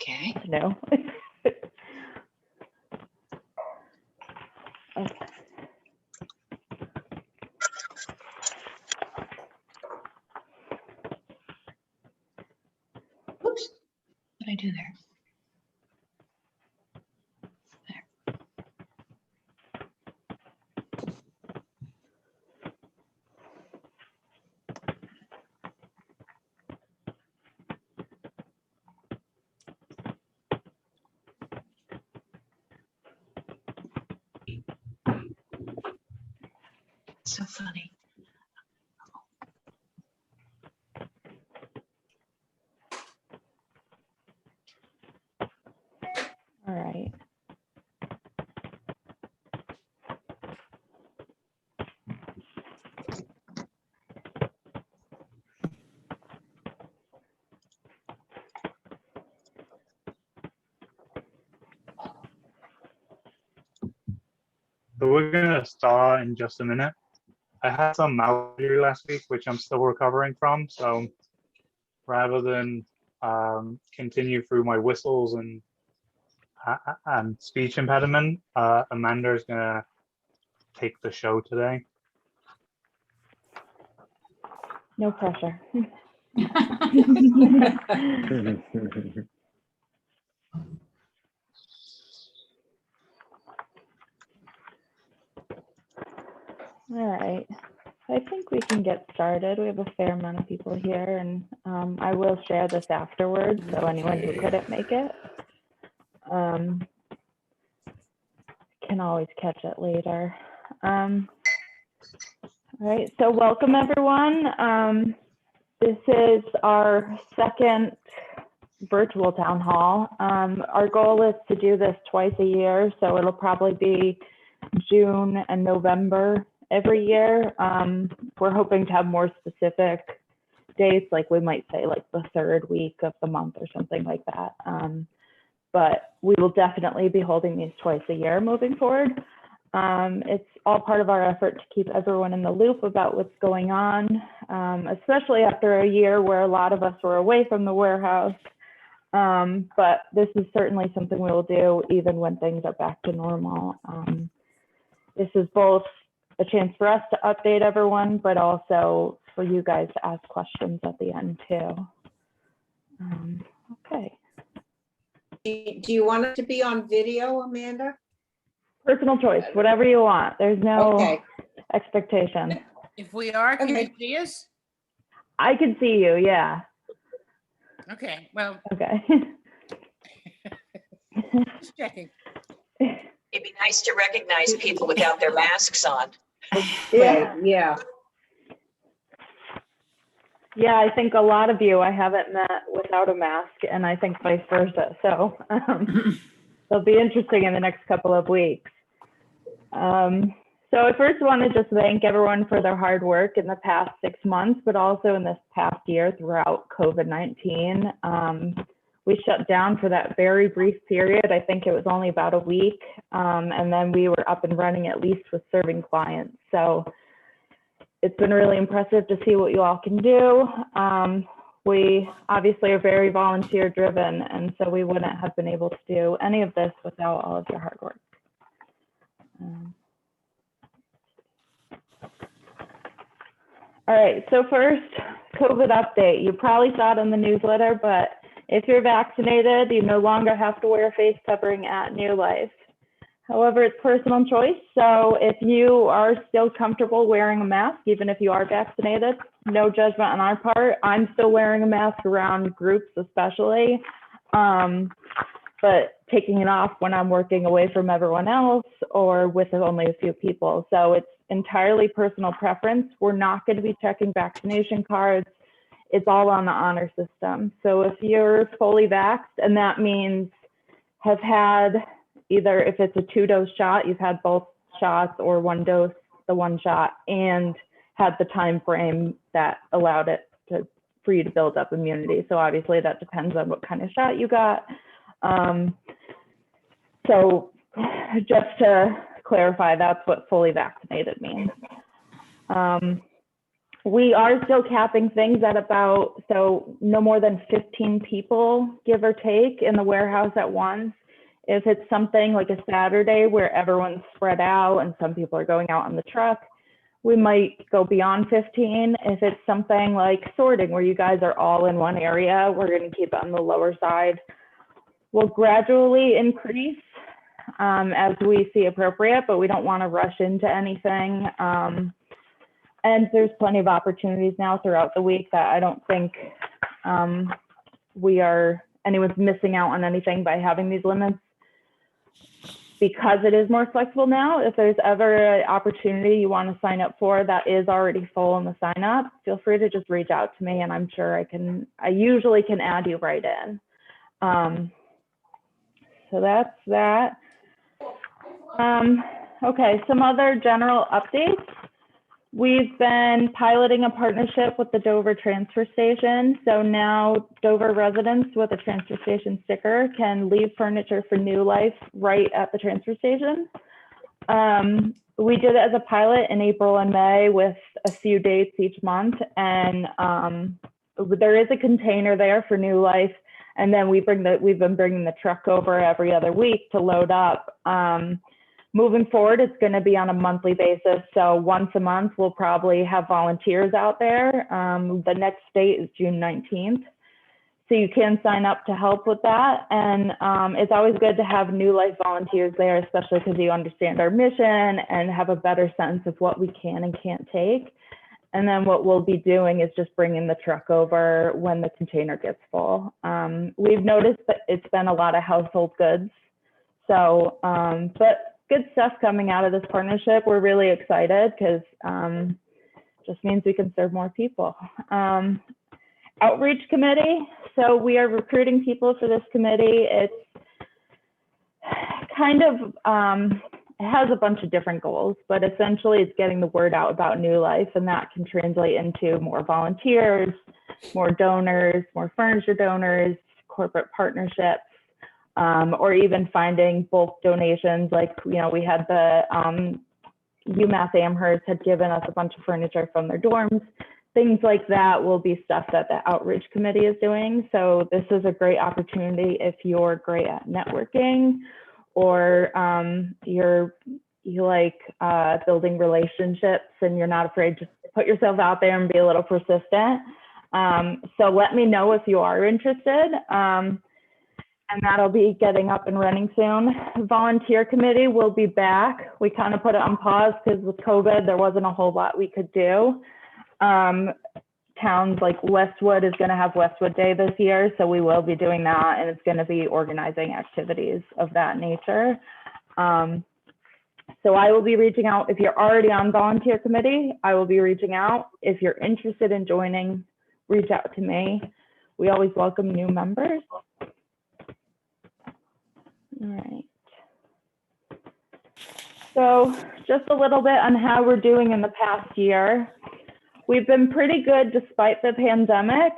Okay. No. Okay. Oops. What did I do there? So funny. All right. So we're gonna start in just a minute. I had some mouth injury last week, which I'm still recovering from. So rather than continue through my whistles and speech impediment, Amanda is gonna take the show today. No pressure. All right. I think we can get started. We have a fair amount of people here, and I will share this afterwards, so anyone who couldn't make it can always catch it later. All right, so welcome everyone. This is our second virtual town hall. Our goal is to do this twice a year, so it'll probably be June and November every year. We're hoping to have more specific dates, like we might say like the third week of the month or something like that. But we will definitely be holding these twice a year moving forward. It's all part of our effort to keep everyone in the loop about what's going on, especially after a year where a lot of us were away from the warehouse. But this is certainly something we will do even when things are back to normal. This is both a chance for us to update everyone, but also for you guys to ask questions at the end too. Okay. Do you want it to be on video, Amanda? Personal choice, whatever you want. There's no Okay. expectation. If we are, can you Okay. see us? I can see you, yeah. Okay, well, Okay. just checking. It'd be nice to recognize people without their masks on. Yeah. Yeah. Yeah, I think a lot of you I haven't met without a mask, and I think vice versa. So it'll be interesting in the next couple of weeks. So I first want to just thank everyone for their hard work in the past 6 months, but also in this past year throughout COVID-19. We shut down for that very brief period. I think it was only about a week, and then we were up and running at least with serving clients. So it's been really impressive to see what you all can do. We obviously are very volunteer driven, and so we wouldn't have been able to do any of this without all of your hard work. All right, so first, COVID update. You probably saw it in the newsletter, but if you're vaccinated, you no longer have to wear a face covering at New Life. However, it's personal choice. So if you are still comfortable wearing a mask, even if you are vaccinated, no judgment on our part. I'm still wearing a mask around groups especially, but taking it off when I'm working away from everyone else or with only a few people. So it's entirely personal preference. We're not going to be checking vaccination cards. It's all on the honor system. So if you're fully vaxxed, and that means have had either, if it's a 2-dose shot, you've had both shots, or 1 dose, the 1 shot, and had the time frame that allowed it for you to build up immunity. So obviously that depends on what kind of shot you got. So just to clarify, that's what fully vaccinated means. We are still capping things at about, so no more than 15 people, give or take, in the warehouse at once. If it's something like a Saturday where everyone's spread out and some people are going out on the truck, we might go beyond 15. If it's something like sorting where you guys are all in one area, we're going to keep it on the lower side. We'll gradually increase as we see appropriate, but we don't want to rush into anything. And there's plenty of opportunities now throughout the week that I don't think anyone's missing out on anything by having these limits, because it is more flexible now. If there's ever an opportunity you want to sign up for that is already full in the sign up, feel free to just reach out to me and I'm sure I usually can add you right in. So that's that. Okay, some other general updates. We've been piloting a partnership with the Dover transfer station. So now Dover residents with a transfer station sticker can leave furniture for New Life right at the transfer station. We did it as a pilot in April and May with a few dates each month. And there is a container there for New Life. And then we've been bringing the truck over every other week to load up. Moving forward, it's going to be on a monthly basis. So once a month, we'll probably have volunteers out there. The next date is June 19th. So you can sign up to help with that. And it's always good to have New Life volunteers there, especially because you understand our mission and have a better sense of what we can and can't take. And then what we'll be doing is just bringing the truck over when the container gets full. We've noticed that it's been a lot of household goods. So, but good stuff coming out of this partnership. We're really excited because just means we can serve more people. Outreach committee. So we are recruiting people for this committee. It's kind of, it has a bunch of different goals, but essentially it's getting the word out about New Life, and that can translate into more volunteers, more donors, more furniture donors, corporate partnerships, or even finding bulk donations. Like, you know, we had the UMass Amherst had given us a bunch of furniture from their dorms. Things like that will be stuff that the outreach committee is doing. So this is a great opportunity if you're great at networking, or you like building relationships and you're not afraid to put yourself out there and be a little persistent. So let me know if you are interested. And that'll be getting up and running soon. Volunteer committee will be back. We kind of put it on pause because with COVID, there wasn't a whole lot we could do. Towns like Westwood is going to have Westwood Day this year, so we will be doing that, and it's going to be organizing activities of that nature. So I will be reaching out. If you're already on volunteer committee, I will be reaching out. If you're interested in joining, reach out to me. We always welcome new members. All right. So just a little bit on how we're doing in the past year. We've been pretty good despite the pandemic.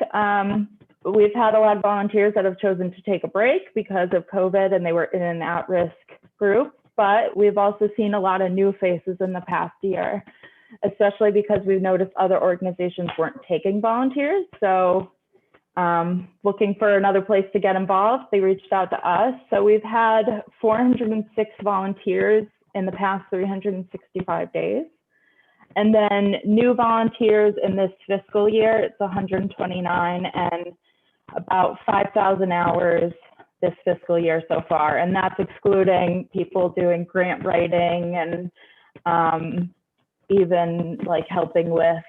We've had a lot of volunteers that have chosen to take a break because of COVID and they were in an at-risk group, but we've also seen a lot of new faces in the past year, especially because we've noticed other organizations weren't taking volunteers. So looking for another place to get involved, they reached out to us. So we've had 406 volunteers in the past 365 days. And then new volunteers in this fiscal year, it's 129 and about 5,000 hours this fiscal year so far. And that's excluding people doing grant writing and even like helping with,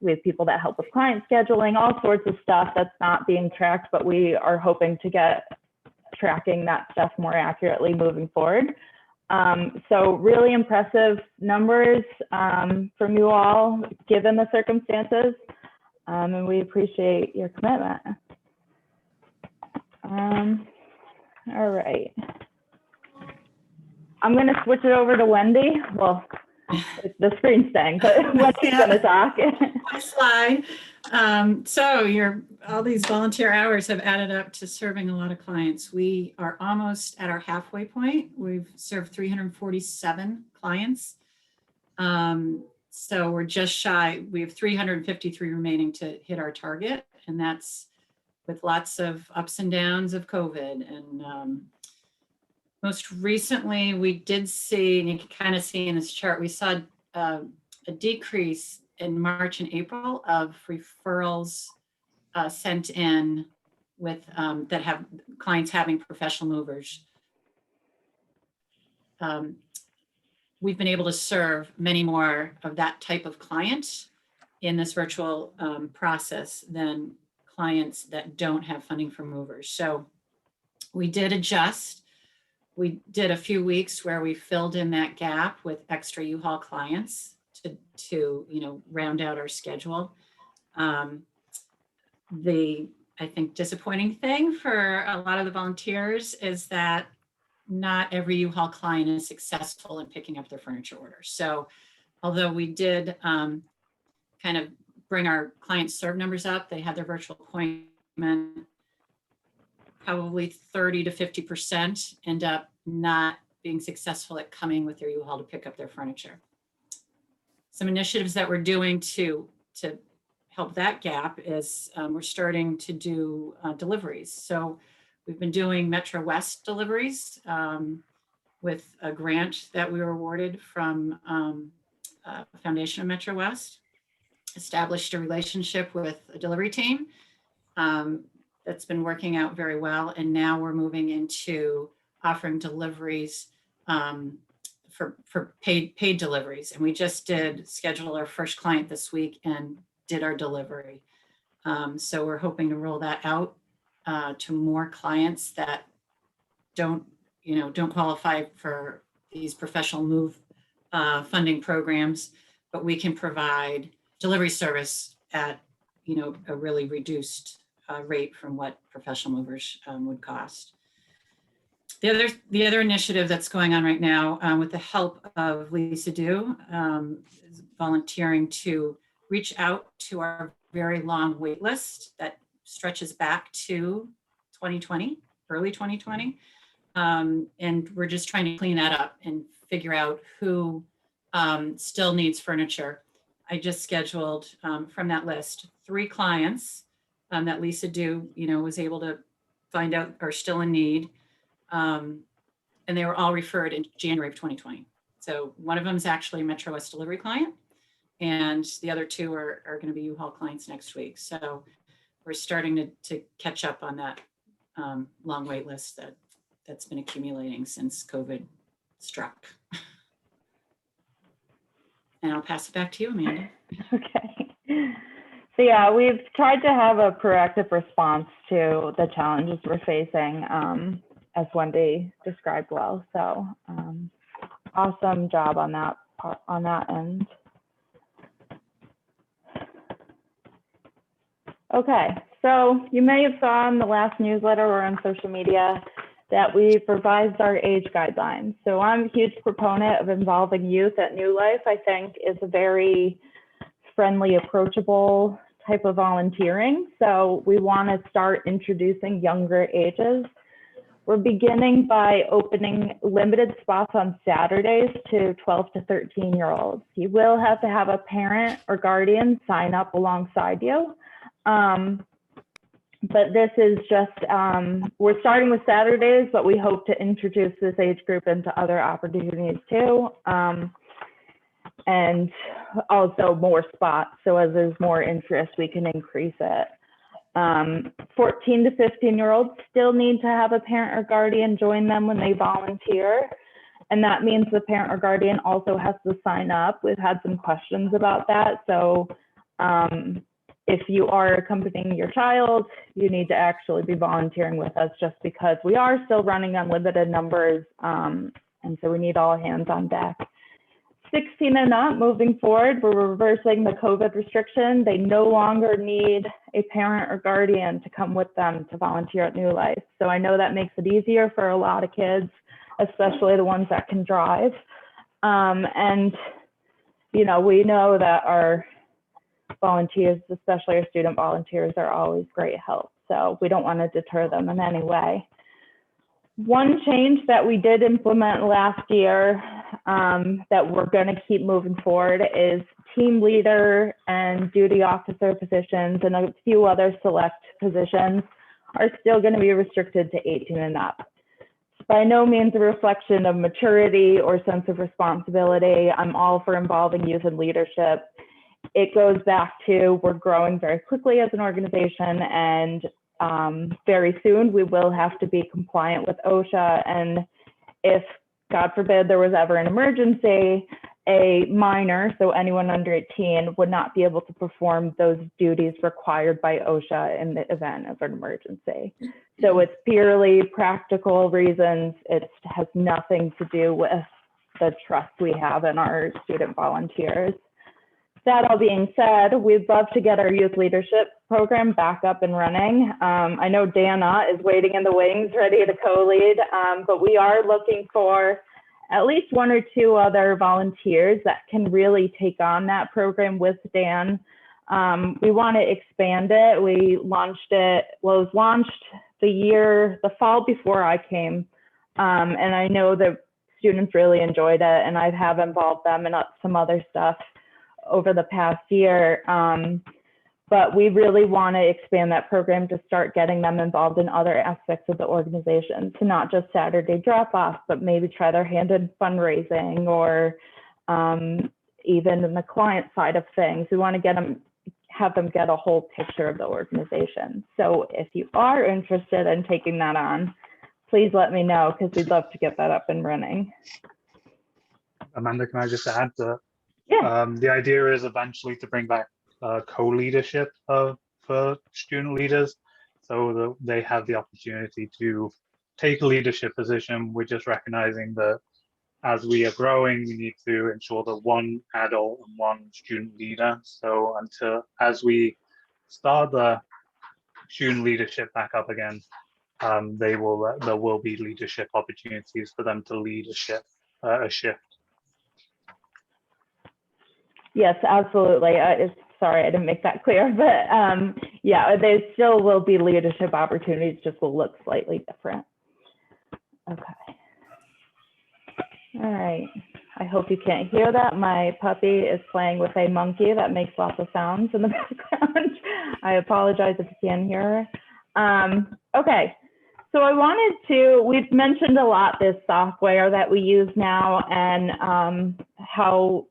we have people that help with client scheduling, all sorts of stuff that's not being tracked, but we are hoping to get tracking that stuff more accurately moving forward. So really impressive numbers from you all, given the circumstances, and we appreciate your commitment. All right. I'm going to switch it over to Wendy. Well, the screen's staying, but Wendy's going to talk. Slide. So all these volunteer hours have added up to serving a lot of clients. We are almost at our halfway point. We've served 347 clients. So we're just shy, we have 353 remaining to hit our target, and that's with lots of ups and downs of COVID. And most recently, we did see, and you can kind of see in this chart, we saw a decrease in March and April of referrals sent in with that have clients having professional movers. We've been able to serve many more of that type of client in this virtual process than clients that don't have funding for movers. So we did adjust. We did a few weeks where we filled in that gap with extra U-Haul clients to round out our schedule. I think disappointing thing for a lot of the volunteers is that not every U-Haul client is successful in picking up their furniture orders. So although we did kind of bring our client serve numbers up, they had their virtual appointment, probably 30 to 50% end up not being successful at coming with their U-Haul to pick up their furniture. Some initiatives that we're doing to help that gap is we're starting to do deliveries. So we've been doing Metro West deliveries with a grant that we were awarded from Foundation of Metro West, established a relationship with a delivery team that's been working out very well. And now we're moving into offering deliveries for paid deliveries. And we just did schedule our first client this week and did our delivery. So we're hoping to roll that out to more clients that don't qualify for these professional move funding programs, but we can provide delivery service at a really reduced rate from what professional movers would cost. The other initiative that's going on right now with the help of Lisa Du is volunteering to reach out to our very long wait list that stretches back to 2020, early 2020. And we're just trying to clean that up and figure out who still needs furniture. I just scheduled from that list 3 clients that Lisa Du, was able to find out are still in need. And they were all referred in January of 2020. So one of them is actually a Metro West delivery client, and the other 2 are going to be U-Haul clients next week. So we're starting to catch up on that long wait list that's been accumulating since COVID struck. And I'll pass it back to you, Amanda. Okay. So yeah, we've tried to have a proactive response to the challenges we're facing, as Wendy described well. So awesome job on that end. Okay, so you may have saw in the last newsletter or on social media that we've revised our age guidelines. So I'm a huge proponent of involving youth at New Life. I think is a very friendly, approachable type of volunteering. So we want to start introducing younger ages. We're beginning by opening limited spots on Saturdays to 12 to 13-year-olds. You will have to have a parent or guardian sign up alongside you. But this is just, we're starting with Saturdays, but we hope to introduce this age group into other opportunities too. And also more spots. So as there's more interest, we can increase it. 14 to 15-year-olds still need to have a parent or guardian join them when they volunteer. And that means the parent or guardian also has to sign up. We've had some questions about that. So if you are accompanying your child, you need to actually be volunteering with us, just because we are still running on limited numbers. And so we need all hands on deck. 16 and up, moving forward, we're reversing the COVID restriction. They no longer need a parent or guardian to come with them to volunteer at New Life. So I know that makes it easier for a lot of kids, especially the ones that can drive. And, we know that our volunteers, especially our student volunteers, are always great help. So we don't want to deter them in any way. One change that we did implement last year that we're going to keep moving forward is team leader and duty officer positions, and a few other select positions are still going to be restricted to 18 and up. It's by no means a reflection of maturity or sense of responsibility. I'm all for involving youth in leadership. It goes back to we're growing very quickly as an organization, and very soon we will have to be compliant with OSHA. And if, God forbid, there was ever an emergency, a minor, so anyone under 18, would not be able to perform those duties required by OSHA in the event of an emergency. So it's purely practical reasons. It has nothing to do with the trust we have in our student volunteers. That all being said, we'd love to get our youth leadership program back up and running. I know Dana is waiting in the wings, ready to co-lead, but we are looking for at least 1 or 2 other volunteers that can really take on that program with Dan. We want to expand it. We launched it, well, it was launched the fall before I came. And I know that students really enjoyed it, and I have involved them in some other stuff over the past year. But we really want to expand that program to start getting them involved in other aspects of the organization. So not just Saturday drop-off, but maybe try their hand in fundraising or even in the client side of things. We want to have them get a whole picture of the organization. So if you are interested in taking that on, please let me know, because we'd love to get that up and running. Amanda, can I just add that Yeah. the idea is eventually to bring back co-leadership for student leaders, so that they have the opportunity to take a leadership position. We're just recognizing that as we are growing, we need to ensure that 1 adult and 1 student leader. So as we start the student leadership back up again, there will be leadership opportunities for them to lead a shift. Yes, absolutely. Sorry, I didn't make that clear, but yeah, there still will be leadership opportunities, just will look slightly different. Okay. All right. I hope you can't hear that. My puppy is playing with a monkey that makes lots of sounds in the background. I apologize if you can't hear her. Okay. So we've mentioned a lot this software that we use now, and how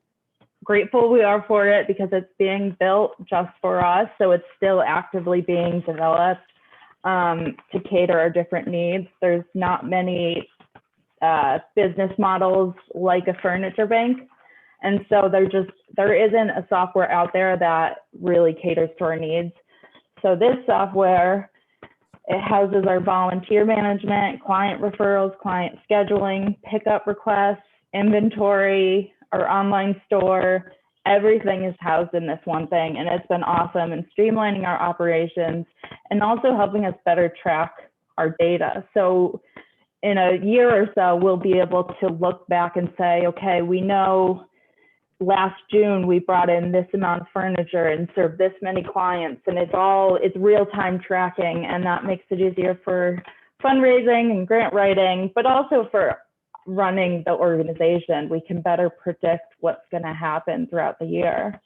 grateful we are for it, because it's being built just for us. So it's still actively being developed to cater our different needs. There's not many business models like a furniture bank. And so there isn't a software out there that really caters to our needs. So this software, it houses our volunteer management, client referrals, client scheduling, pickup requests, inventory, our online store. Everything is housed in this one thing, and it's been awesome in streamlining our operations and also helping us better track our data. So in a year or so, we'll be able to look back and say, okay, we know last June we brought in this amount of furniture and served this many clients, and it's real-time tracking, and that makes it easier for fundraising and grant writing, but also for running the organization. We can better predict what's going to happen throughout the year.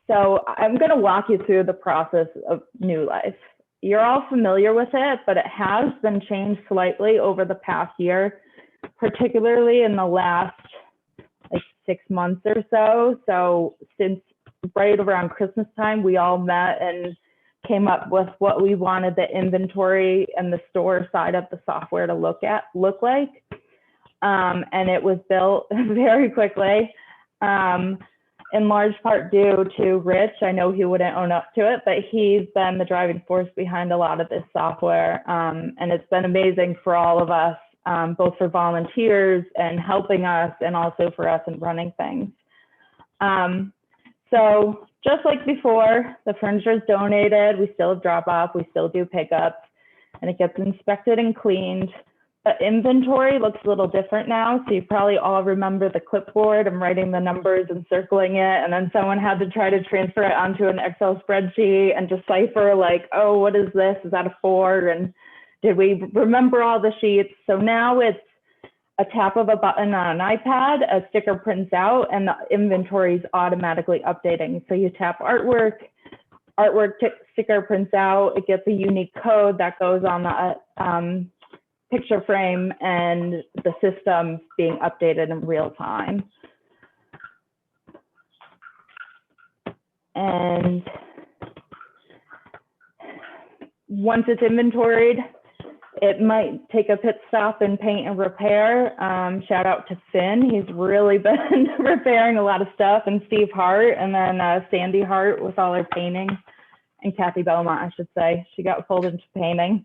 So I'm going to walk you through the process of New Life. You're all familiar with it, but it has been changed slightly over the past year, particularly in the last 6 months or so. So since right around Christmas time, we all met and came up with what we wanted the inventory and the store side of the software to look like. And it was built very quickly, in large part due to Rich. I know he wouldn't own up to it, but he's been the driving force behind a lot of this software. And it's been amazing for all of us, both for volunteers and helping us, and also for us in running things. So just like before, the furniture is donated, we still drop off, we still do pickups, and it gets inspected and cleaned. But inventory looks a little different now. So you probably all remember the clipboard and writing the numbers and circling it, and then someone had to try to transfer it onto an Excel spreadsheet and decipher, like, oh, what is this? Is that a 4? And did we remember all the sheets? So now it's a tap of a button on an iPad, a sticker prints out, and the inventory is automatically updating. So you tap artwork, sticker prints out, it gets a unique code that goes on the picture frame, and the system's being updated in real time. And once it's inventoried, it might take a pit stop in paint and repair. Shout out to Finn. He's really been repairing a lot of stuff, and Steve Hart, and then Sandy Hart with all her painting, and Kathy Belmont, I should say. She got pulled into painting.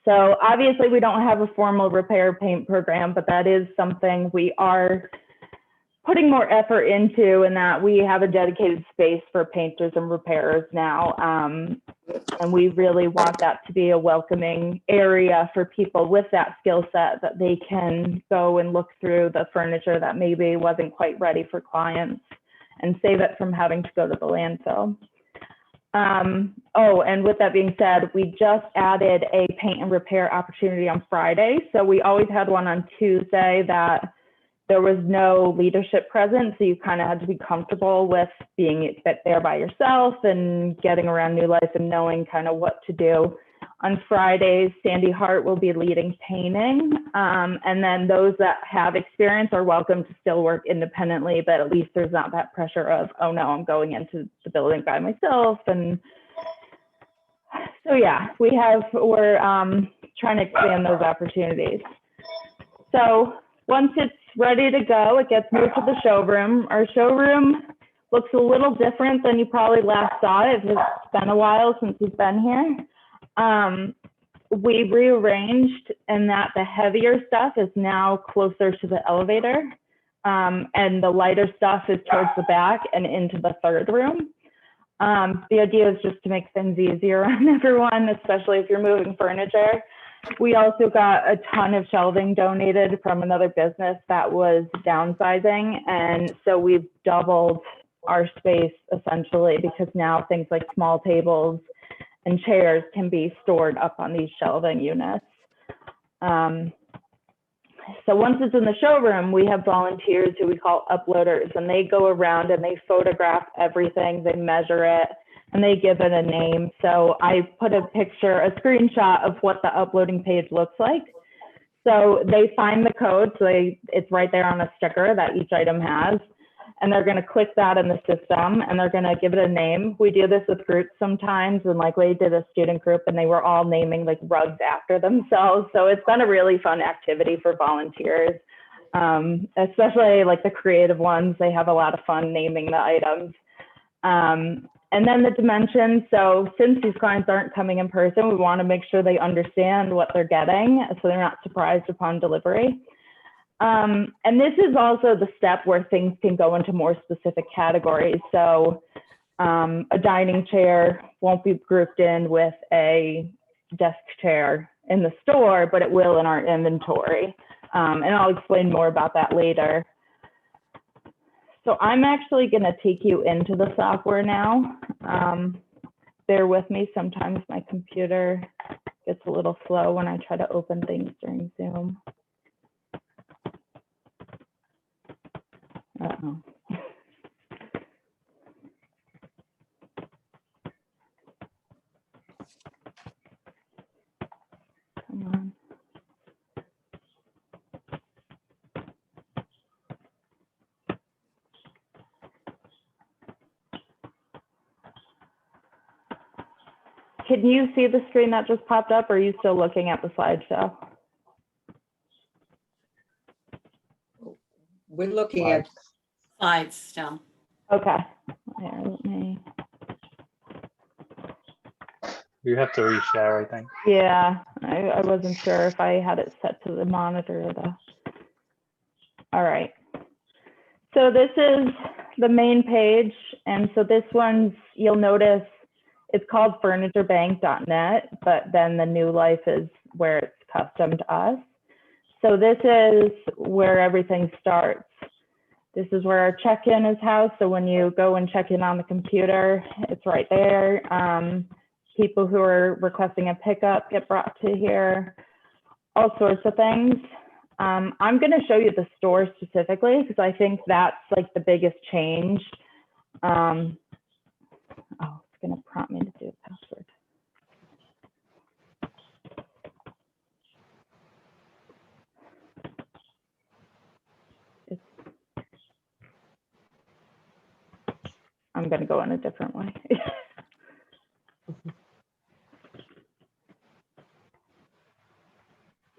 So obviously we don't have a formal repair paint program, but that is something we are putting more effort into, in that we have a dedicated space for painters and repairers now. And we really want that to be a welcoming area for people with that skill set, that they can go and look through the furniture that maybe wasn't quite ready for clients, and save it from having to go to the landfill. Oh, and with that being said, we just added a paint and repair opportunity on Friday. So we always had one on Tuesday that there was no leadership present, so you kind of had to be comfortable with being there by yourself and getting around New Life and knowing kind of what to do. On Fridays, Sandy Hart will be leading painting, and then those that have experience are welcome to still work independently, but at least there's not that pressure of, oh no, I'm going into the building by myself. And so yeah, we're trying to expand those opportunities. So once it's ready to go, it gets moved to the showroom. Our showroom looks a little different than you probably last saw it. It's been a while since you've been here. We rearranged in that the heavier stuff is now closer to the elevator, and the lighter stuff is towards the back and into the third room. The idea is just to make things easier on everyone, especially if you're moving furniture. We also got a ton of shelving donated from another business that was downsizing, and so we've doubled our space essentially, because now things like small tables and chairs can be stored up on these shelving units. So once it's in the showroom, we have volunteers who we call uploaders, and they go around and they photograph everything, they measure it, and they give it a name. So I put a screenshot of what the uploading page looks like. So they find the code, so it's right there on a sticker that each item has, and they're gonna click that in the system, and they're gonna give it a name. We do this with groups sometimes, and like we did a student group, and they were all naming like rugs after themselves. So it's been a really fun activity for volunteers, especially like the creative ones. They have a lot of fun naming the items. And then the dimensions. So since these clients aren't coming in person, we want to make sure they understand what they're getting, so they're not surprised upon delivery. And this is also the step where things can go into more specific categories. So a dining chair won't be grouped in with a desk chair in the store, but it will in our inventory. And I'll explain more about that later. So I'm actually going to take you into the software now. Bear with me. Sometimes my computer gets a little slow when I try to open things during Zoom. Uh-oh. Come on. Can you see the screen that just popped up, or are you still looking at the slideshow? We're looking at, Slides still. Okay. Here, let me. You have to reshare, I think. Yeah, I wasn't sure if I had it set to the monitor or the. All right. So this is the main page. And so this one's, you'll notice it's called furniturebank.net, but then the New Life is where it's custom to us. So this is where everything starts. This is where our check-in is housed. So when you go and check in on the computer, it's right there. People who are requesting a pickup get brought to here. all sorts of things. I'm going to show you the store specifically because I think that's like the biggest change. Oh, it's going to prompt me to do a password. I'm going to go in a different way.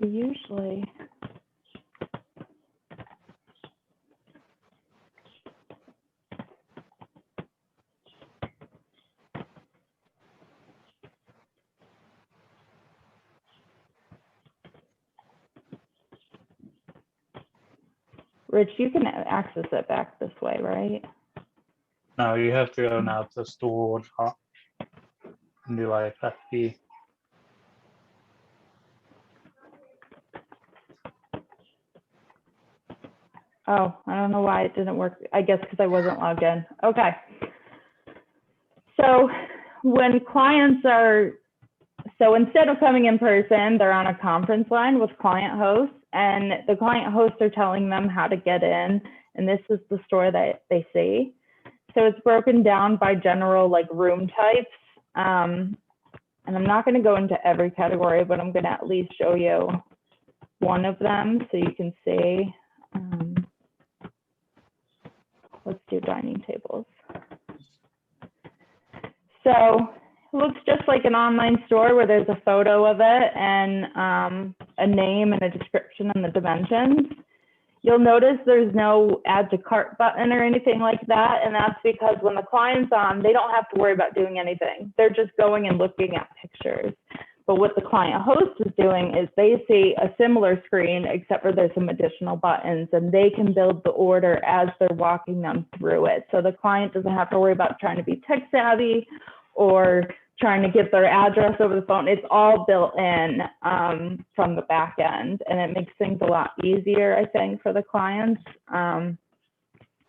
Usually, Rich, you can access it back this way, right? No, you have to go now to store chart and do like FP. Oh, I don't know why it didn't work. I guess because I wasn't logged in. Okay. So when clients are, so instead of coming in person, they're on a conference line with client hosts, and the client hosts are telling them how to get in. And this is the store that they see. So it's broken down by general like room types. And I'm not going to go into every category, but I'm going to at least show you one of them so you can see. Let's do dining tables. So it looks just like an online store where there's a photo of it and a name and a description and the dimensions. You'll notice there's no add to cart button or anything like that. And that's because when the client's on, they don't have to worry about doing anything. They're just going and looking at pictures. But what the client host is doing is they see a similar screen, except for there's some additional buttons, and they can build the order as they're walking them through it. So the client doesn't have to worry about trying to be tech savvy or trying to get their address over the phone. It's all built in from the back end, and it makes things a lot easier, I think, for the clients. And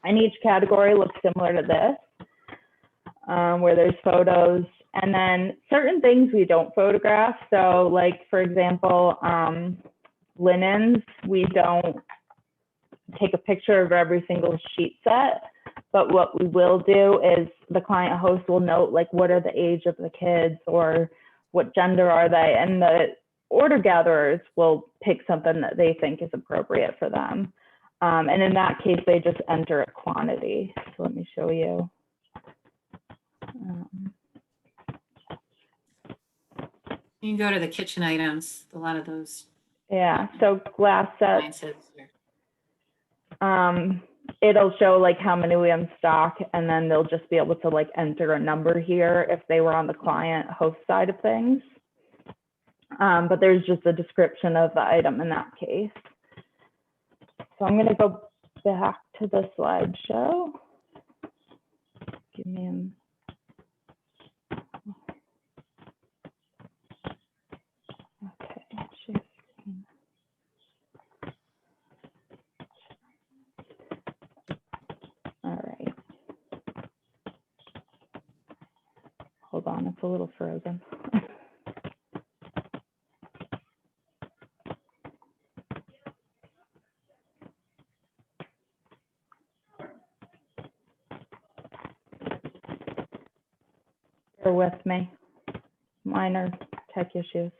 each category looks similar to this, where there's photos. And then certain things we don't photograph. So like, for example, linens, we don't take a picture of every single sheet set. But what we will do is the client host will note like, what are the age of the kids or what gender are they? And the order gatherers will pick something that they think is appropriate for them. And in that case, they just enter a quantity. So let me show you. You can go to the kitchen items, a lot of those Yeah, so glass sets, appliances. it'll show like how many we have in stock, and then they'll just be able to like enter a number here if they were on the client host side of things. But there's just a description of the item in that case. So I'm gonna go back to the slideshow. Give me a okay, share screen. All right. Hold on, it's a little frozen. Bear with me. Minor tech issues.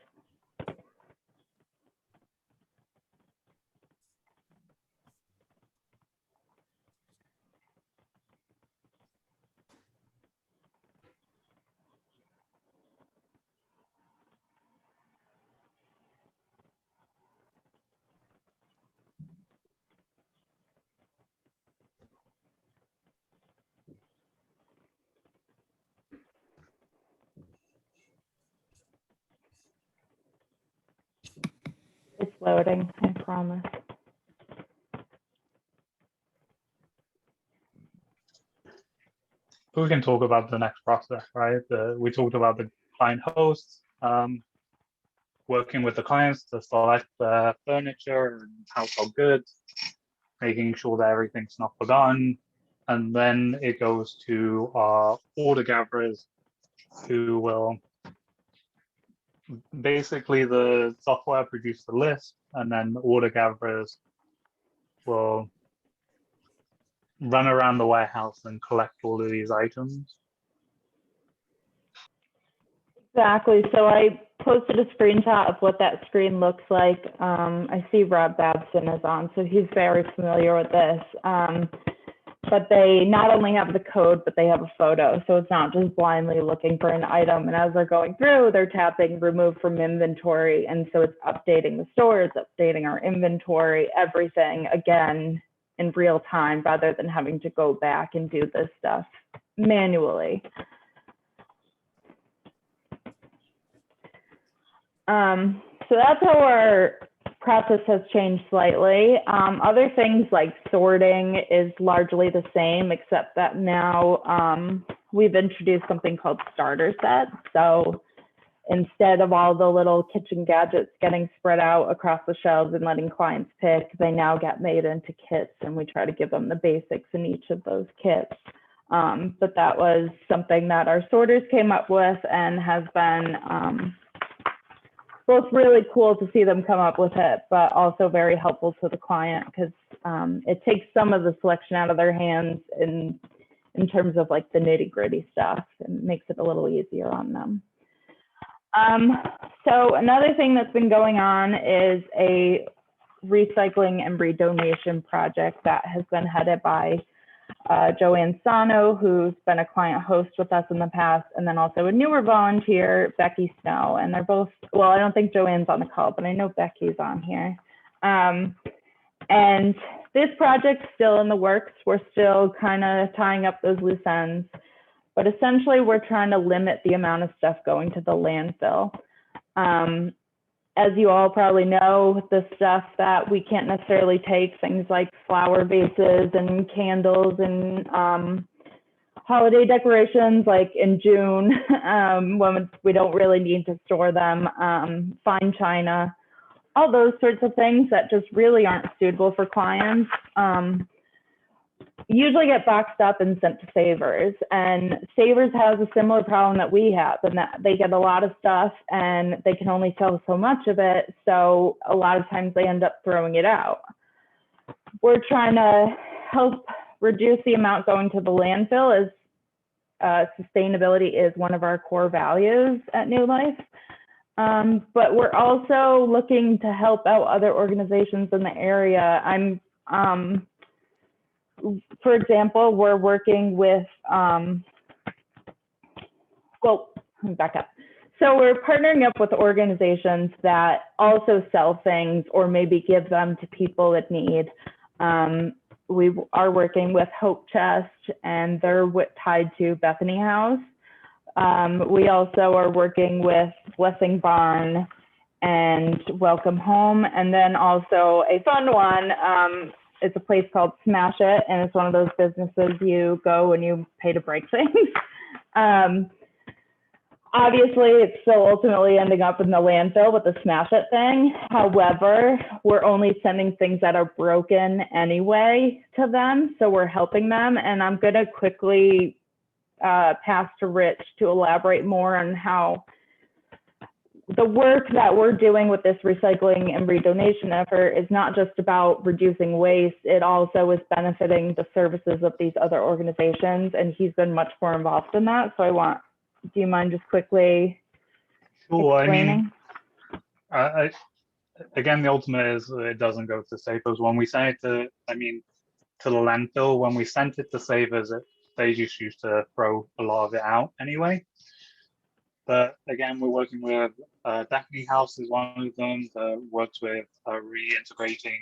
It's loading, I promise. We can talk about the next process, right? We talked about the client hosts, working with the clients to select the furniture and household goods, making sure that everything's not forgotten. And then it goes to our order gatherers who will basically the software produces the list, and then the order gatherers will run around the warehouse and collect all of these items. Exactly. So I posted a screenshot of what that screen looks like. I see Rob Babson is on, so he's very familiar with this. But they not only have the code, but they have a photo. So it's not just blindly looking for an item. And as they're going through, they're tapping remove from inventory. And so it's updating the stores, updating our inventory, everything again in real time, rather than having to go back and do this stuff manually. So that's how our process has changed slightly. Other things like sorting is largely the same, except that now we've introduced something called starter sets. So instead of all the little kitchen gadgets getting spread out across the shelves and letting clients pick, they now get made into kits, and we try to give them the basics in each of those kits. But that was something that our sorters came up with, and has been both really cool to see them come up with it, but also very helpful to the client, because it takes some of the selection out of their hands in terms of like the nitty gritty stuff, and makes it a little easier on them. So another thing that's been going on is a recycling and redonation project that has been headed by Joanne Sano, who's been a client host with us in the past, and then also a newer volunteer, Becky Snow. And they're both, well, I don't think Joanne's on the call, but I know Becky's on here. And this project's still in the works. We're still kind of tying up those loose ends, but essentially we're trying to limit the amount of stuff going to the landfill. As you all probably know, the stuff that we can't necessarily take, things like flower vases and candles and holiday decorations, like in June, when we don't really need to store them, fine china, all those sorts of things that just really aren't suitable for clients, usually get boxed up and sent to Savers. And Savers has a similar problem that we have, and that they get a lot of stuff and they can only sell so much of it. So a lot of times they end up throwing it out. We're trying to help reduce the amount going to the landfill, as sustainability is one of our core values at New Life. But we're also looking to help out other organizations in the area. For example, we're working with, well, let me back up. So we're partnering up with organizations that also sell things or maybe give them to people in need. We are working with Hope Chest, and they're tied to Bethany House. We also are working with Blessing Barn and Welcome Home, and then also a fun one. It's a place called Smash It, and it's one of those businesses you go and you pay to break things. Obviously, it's still ultimately ending up in the landfill with the Smash It thing. However, we're only sending things that are broken anyway to them, so we're helping them. And I'm going to quickly pass to Rich to elaborate more on how the work that we're doing with this recycling and redonation effort is not just about reducing waste, it also is benefiting the services of these other organizations, and he's been much more involved in that. So do you mind just quickly explaining? I mean, again, the ultimate is it doesn't go to Savers. When we send it to the landfill, when we sent it to Savers, they just used to throw a lot of it out anyway. But again, we're working with Daphne House is one of them that works with reintegrating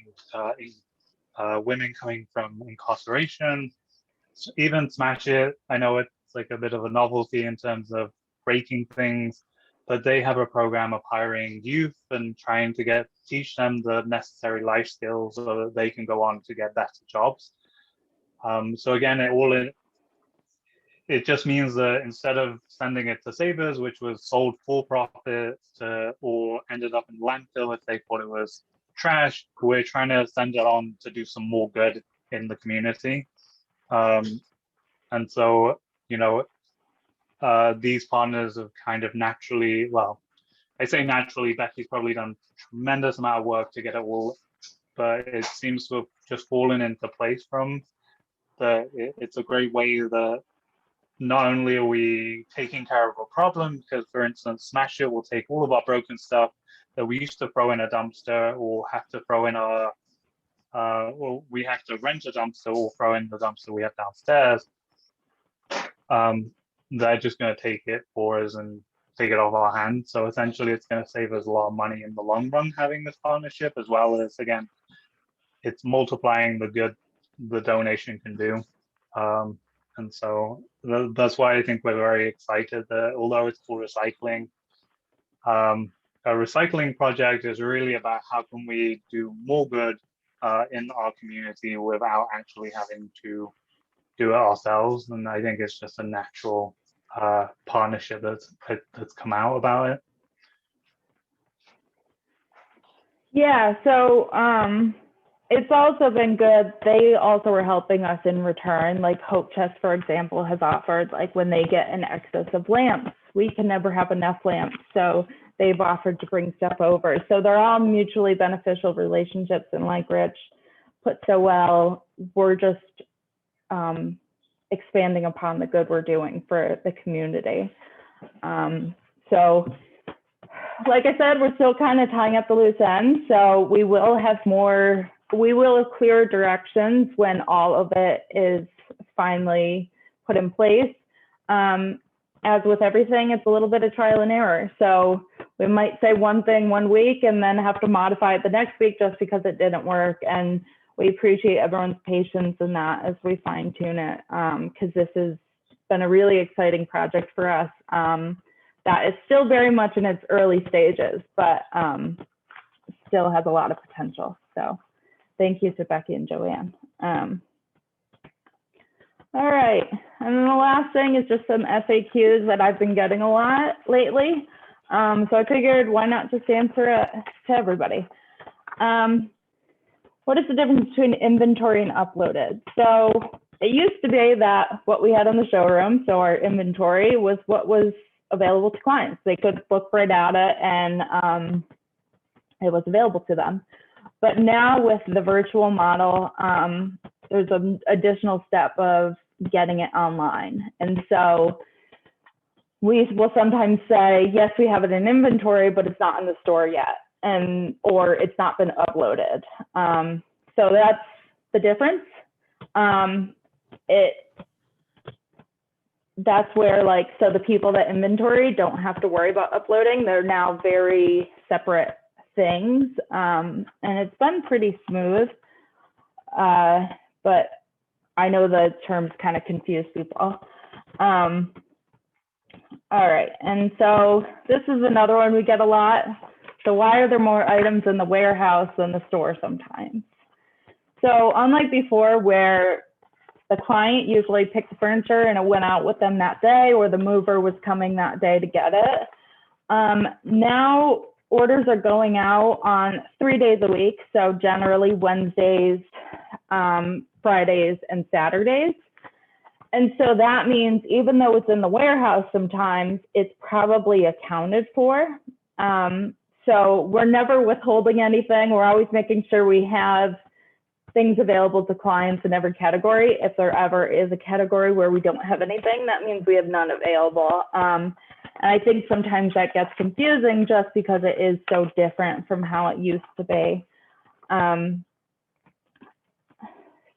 women coming from incarceration. So even Smash It, I know it's like a bit of a novelty in terms of breaking things, but they have a program of hiring youth and trying to teach them the necessary life skills so that they can go on to get better jobs. So again, it just means that instead of sending it to Savers, which was sold for profit or ended up in landfill if they thought it was trash, we're trying to send it on to do some more good in the community. And so, these partners have kind of naturally, well, I say naturally, Becky's probably done tremendous amount of work to get it all, but it seems to have just fallen into place from it's a great way that not only are we taking care of a problem, because for instance, Smash It will take all of our broken stuff that we used to throw in a dumpster or have to throw in our, well, we have to rent a dumpster or throw in the dumpster we have downstairs. They're just going to take it for us and take it off our hands. So essentially, it's going to save us a lot of money in the long run having this partnership, as well as, again, it's multiplying the good the donation can do. And so that's why I think we're very excited that although it's for recycling, a recycling project is really about how can we do more good in our community without actually having to do it ourselves. And I think it's just a natural partnership that's come out about it. Yeah, so it's also been good. They also are helping us in return. Like Hope Chest, for example, has offered, like when they get an excess of lamps, we can never have enough lamps. So they've offered to bring stuff over. So they're all mutually beneficial relationships. And like Rich put so well, we're just expanding upon the good we're doing for the community. So like I said, we're still kind of tying up the loose ends. So we will have clear directions when all of it is finally put in place. As with everything, it's a little bit of trial and error. So we might say one thing one week and then have to modify it the next week just because it didn't work. And we appreciate everyone's patience in that as we fine tune it, because this has been a really exciting project for us. That is still very much in its early stages, but still has a lot of potential. So thank you to Becky and Joanne. All right, and then the last thing is just some FAQs that I've been getting a lot lately. So I figured why not just answer it to everybody. What is the difference between inventory and uploaded? So it used to be that what we had on the showroom, so our inventory was what was available to clients. They could look right at it and it was available to them. But now with the virtual model, there's an additional step of getting it online. And so we will sometimes say, yes, we have it in inventory, but it's not in the store yet, or it's not been uploaded. So that's the difference. That's where, like, so the people that inventory don't have to worry about uploading. They're now very separate things. And it's been pretty smooth. But I know the terms kind of confuse people. All right, and so this is another one we get a lot. So why are there more items in the warehouse than the store sometimes? So unlike before, where the client usually picked the furniture and it went out with them that day, or the mover was coming that day to get it, now orders are going out on 3 days a week. So generally Wednesdays, Fridays, and Saturdays. And so that means even though it's in the warehouse, sometimes it's probably accounted for. So we're never withholding anything. We're always making sure we have things available to clients in every category. If there ever is a category where we don't have anything, that means we have none available. And I think sometimes that gets confusing just because it is so different from how it used to be.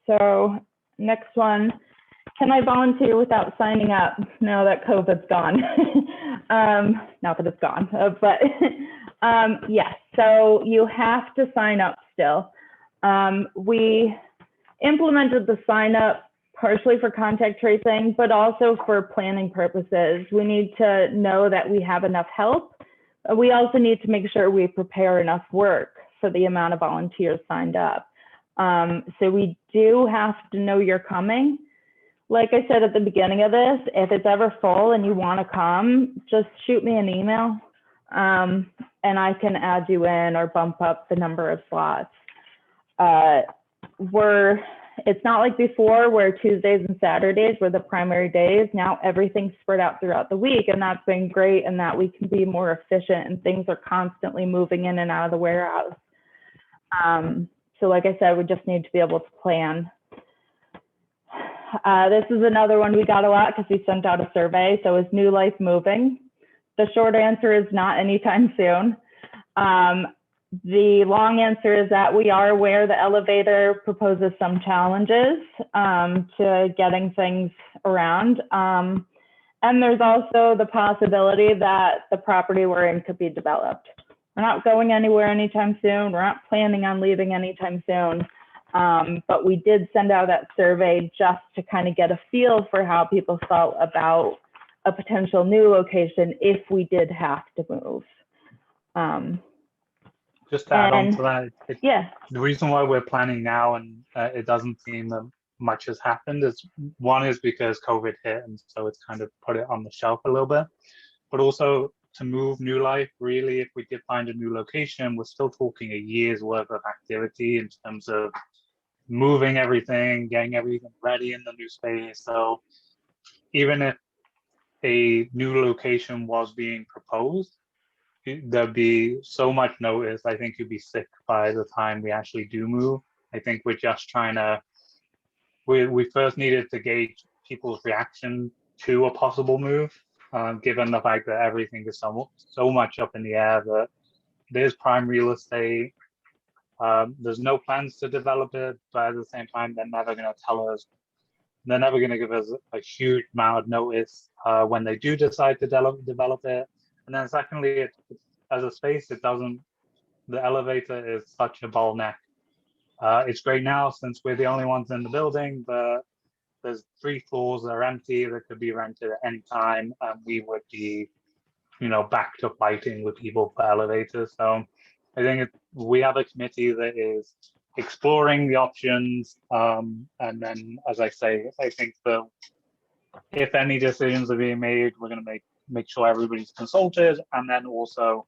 So next one, can I volunteer without signing up now that COVID's gone? Not that it's gone, but yes, so you have to sign up still. We implemented the sign up partially for contact tracing, but also for planning purposes. We need to know that we have enough help. We also need to make sure we prepare enough work for the amount of volunteers signed up. So we do have to know you're coming. Like I said at the beginning of this, if it's ever full and you want to come, just shoot me an email and I can add you in or bump up the number of slots. it's not like before where Tuesdays and Saturdays were the primary days. Now everything's spread out throughout the week, and that's been great, and that we can be more efficient and things are constantly moving in and out of the warehouse. So like I said, we just need to be able to plan. This is another one we got a lot because we sent out a survey. So is New Life moving? The short answer is not anytime soon. The long answer is that we are aware the elevator proposes some challenges to getting things around. And there's also the possibility that the property we're in could be developed. We're not going anywhere anytime soon. We're not planning on leaving anytime soon. But we did send out that survey just to kind of get a feel for how people felt about a potential new location if we did have to move. Just to add on And- to that, Yeah, the reason why we're planning now and it doesn't seem that much has happened is one is because COVID hit, and so it's kind of put it on the shelf a little bit. But also to move New Life, really, if we did find a new location, we're still talking a year's worth of activity in terms of moving everything, getting everything ready in the new space. So even if a new location was being proposed, there'd be so much notice. I think you'd be sick by the time we actually do move. I think we're just trying to, we first needed to gauge people's reaction to a possible move, given the fact that everything is so much up in the air, that there's prime real estate. There's no plans to develop it, but at the same time, they're never going to tell us, they're never going to give us a huge amount of notice when they do decide to develop it. And then secondly, as a space, it doesn't, the elevator is such a bottleneck. It's great now since we're the only ones in the building, but there's 3 floors that are empty that could be rented at any time. And we would be, back to fighting with people for elevators. So I think we have a committee that is exploring the options. And then, as I say, I think that if any decisions are being made, we're going to make sure everybody's consulted, and then also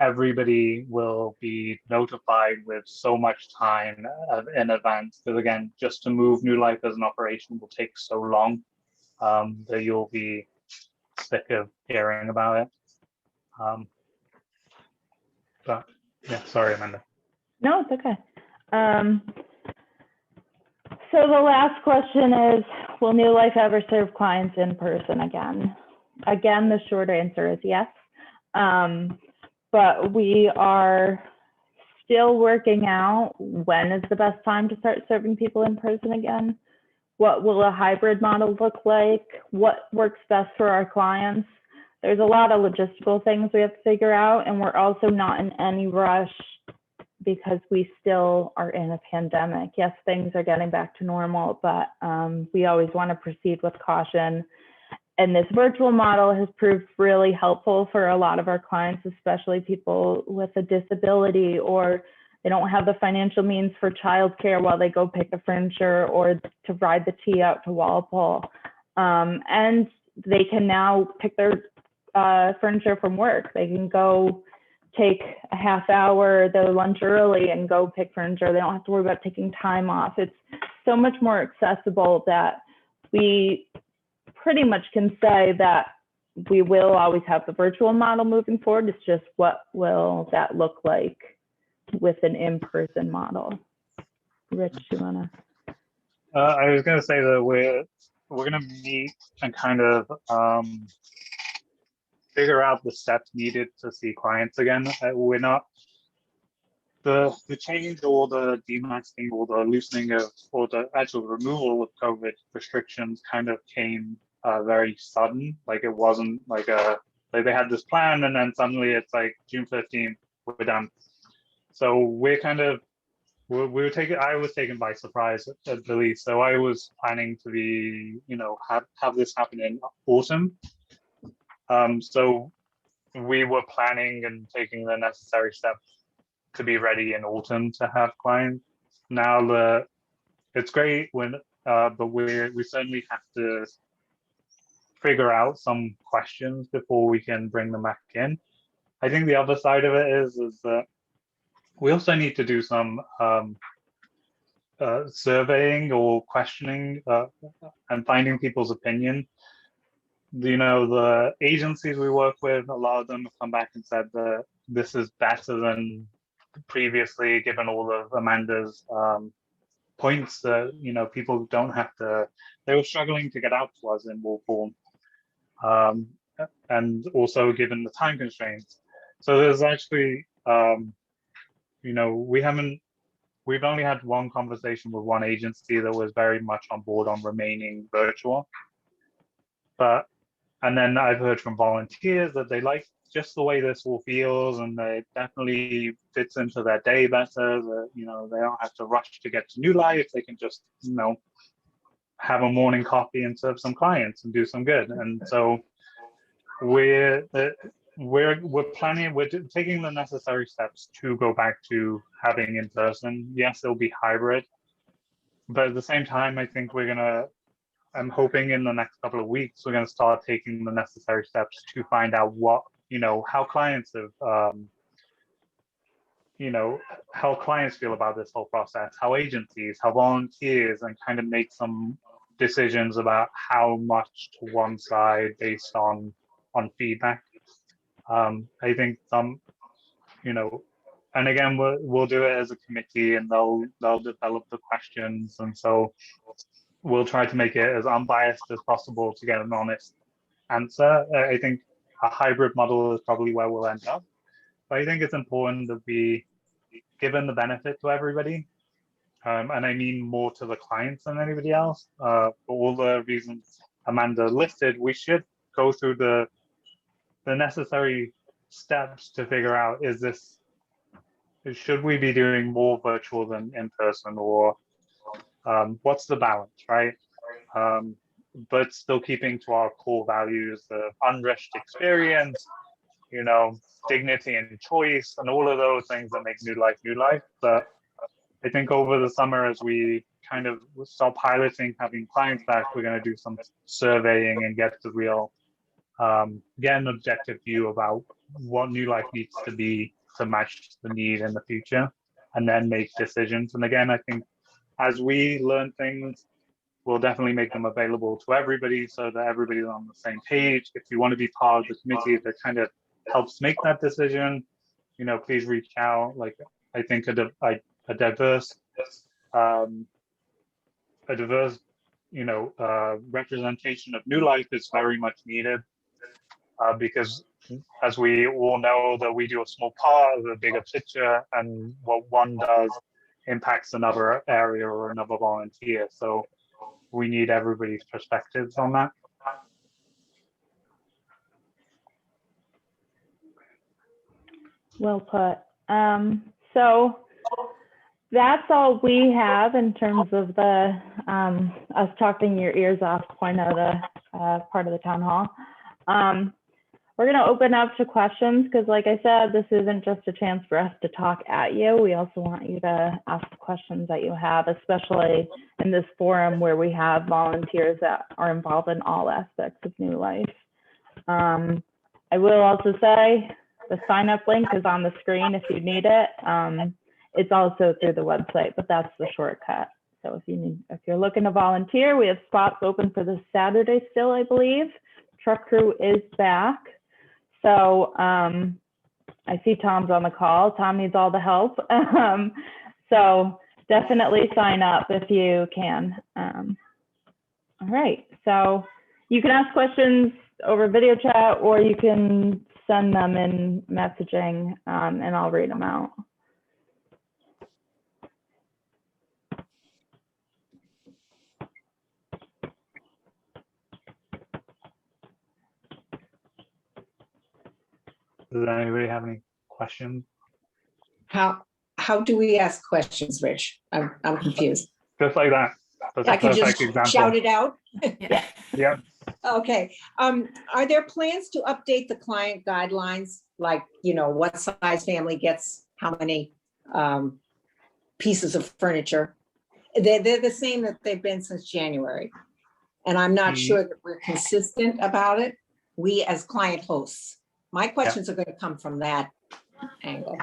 everybody will be notified with so much time in advance. Because again, just to move New Life as an operation will take so long that you'll be sick of hearing about it. But yeah, sorry, Amanda. no, it's okay. So the last question is, will New Life ever serve clients in person again? Again, the short answer is yes. But we are still working out when is the best time to start serving people in person again. What will a hybrid model look like? What works best for our clients? There's a lot of logistical things we have to figure out, and we're also not in any rush because we still are in a pandemic. Yes, things are getting back to normal, but we always want to proceed with caution. And this virtual model has proved really helpful for a lot of our clients, especially people with a disability, or they don't have the financial means for childcare while they go pick the furniture or to ride the T out to Walpole. And they can now pick their furniture from work. They can go take a half hour, their lunch early, and go pick furniture. They don't have to worry about taking time off. It's so much more accessible that we pretty much can say that we will always have the virtual model moving forward. It's just what will that look like with an in-person model? Rich, you wanna? I was going to say that we're going to meet and kind of figure out the steps needed to see clients again. We're not the change or the demasking or the loosening of or the actual removal of COVID restrictions kind of came very sudden. Like it wasn't like they had this plan and then suddenly it's like June 15th, we're done. So we're kind of I was taken by surprise at the least. So I was planning to be, have this happen in autumn. So we were planning and taking the necessary steps to be ready in autumn to have clients. Now it's great when, but we certainly have to figure out some questions before we can bring them back in. I think the other side of it is that we also need to do some surveying or questioning and finding people's opinion. The agencies we work with, a lot of them have come back and said that this is better than previously, given all of Amanda's points that, people don't have to, they were struggling to get out to us in Walpole. And also given the time constraints. So there's actually, we've only had one conversation with one agency that was very much on board on remaining virtual. And then I've heard from volunteers that they like just the way this all feels, and it definitely fits into their day better. That, they don't have to rush to get to New Life. They can just, have a morning coffee and serve some clients and do some good. And so we're planning, we're taking the necessary steps to go back to having in person. Yes, it'll be hybrid, but at the same time, I think I'm hoping in the next couple of weeks, we're going to start taking the necessary steps to find out what, how clients have, how clients feel about this whole process, how agencies, how volunteers, and kind of make some decisions about how much to one side based on feedback. I think some, and again, we'll do it as a committee, and they'll develop the questions, and so we'll try to make it as unbiased as possible to get an honest answer. I think a hybrid model is probably where we'll end up, but I think it's important that we, given the benefit to everybody, and I mean more to the clients than anybody else, for all the reasons Amanda listed, we should go through the necessary steps to figure out, should we be doing more virtual than in person, or what's the balance, right? But still keeping to our core values of unrushed experience, dignity and choice, and all of those things that make New Life. But I think over the summer, as we kind of start piloting, having clients back, we're going to do some surveying and get the real, get an objective view about what New Life needs to be to match the need in the future, and then make decisions. And again, I think as we learn things, we'll definitely make them available to everybody so that everybody's on the same page. If you want to be part of the committee that kind of helps make that decision, please reach out. Like, I think a diverse, representation of New Life is very much needed, because as we all know, that we do a small part of the bigger picture, and what one does impacts another area or another volunteer. So we need everybody's perspectives on that. Well put. So that's all we have in terms of the us talking your ears off point of the part of the town hall. We're going to open up to questions because, like I said, this isn't just a chance for us to talk at you. We also want you to ask the questions that you have, especially in this forum where we have volunteers that are involved in all aspects of New Life. I will also say the sign-up link is on the screen if you need it. It's also through the website, but that's the shortcut. So if you're looking to volunteer, we have spots open for this Saturday still, I believe. Truck crew is back. So I see Tom's on the call. Tom needs all the help. So definitely sign up if you can. All right, so you can ask questions over video chat, or you can send them in messaging, and I'll read them out. Does anybody have any questions? How do we ask questions, Rich? I'm confused. Just like that. That's I a can perfect just example. shout it out? Yeah. Okay. Are there plans to update the client guidelines? Like, what size family gets how many pieces of furniture? They're the same that they've been since January. And I'm not sure that we're consistent about it. We as client hosts. My questions are going to come from that angle.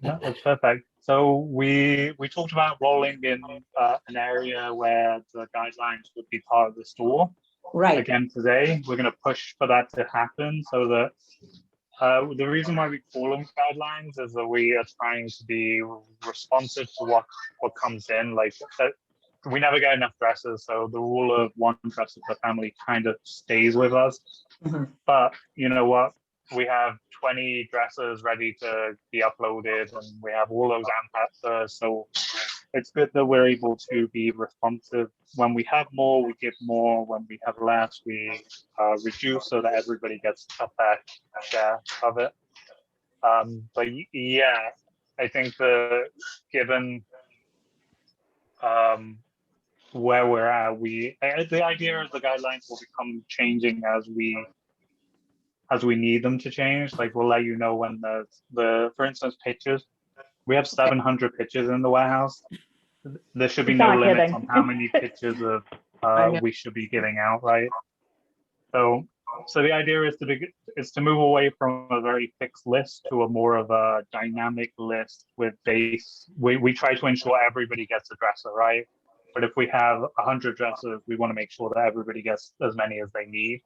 Yeah, that's perfect. So we talked about rolling in an area where the guidelines would be part of the store. Right, Again today, we're going to push for that to happen so that the reason why we call them guidelines is that we are trying to be responsive to what comes in. Like we never get enough dresses, so the rule of one dress per family kind of stays with us. Mhm. But you know what? We have 20 dresses ready to be uploaded, and we have all those answers. So it's good that we're able to be responsive. When we have more, we give more. When we have less, we reduce so that everybody gets a fair share of it. But yeah, I think given where we're at, the idea is the guidelines will become changing as we need them to change. Like we'll let you know when for instance, pictures. We have 700 pictures in the warehouse. There should be no Not limits kidding. on how many pictures of I know. we should be giving out, right? So the idea is to move away from a very fixed list to a more of a dynamic list with base. We try to ensure everybody gets a dresser, right? But if we have 100 dressers, we want to make sure that everybody gets as many as they need.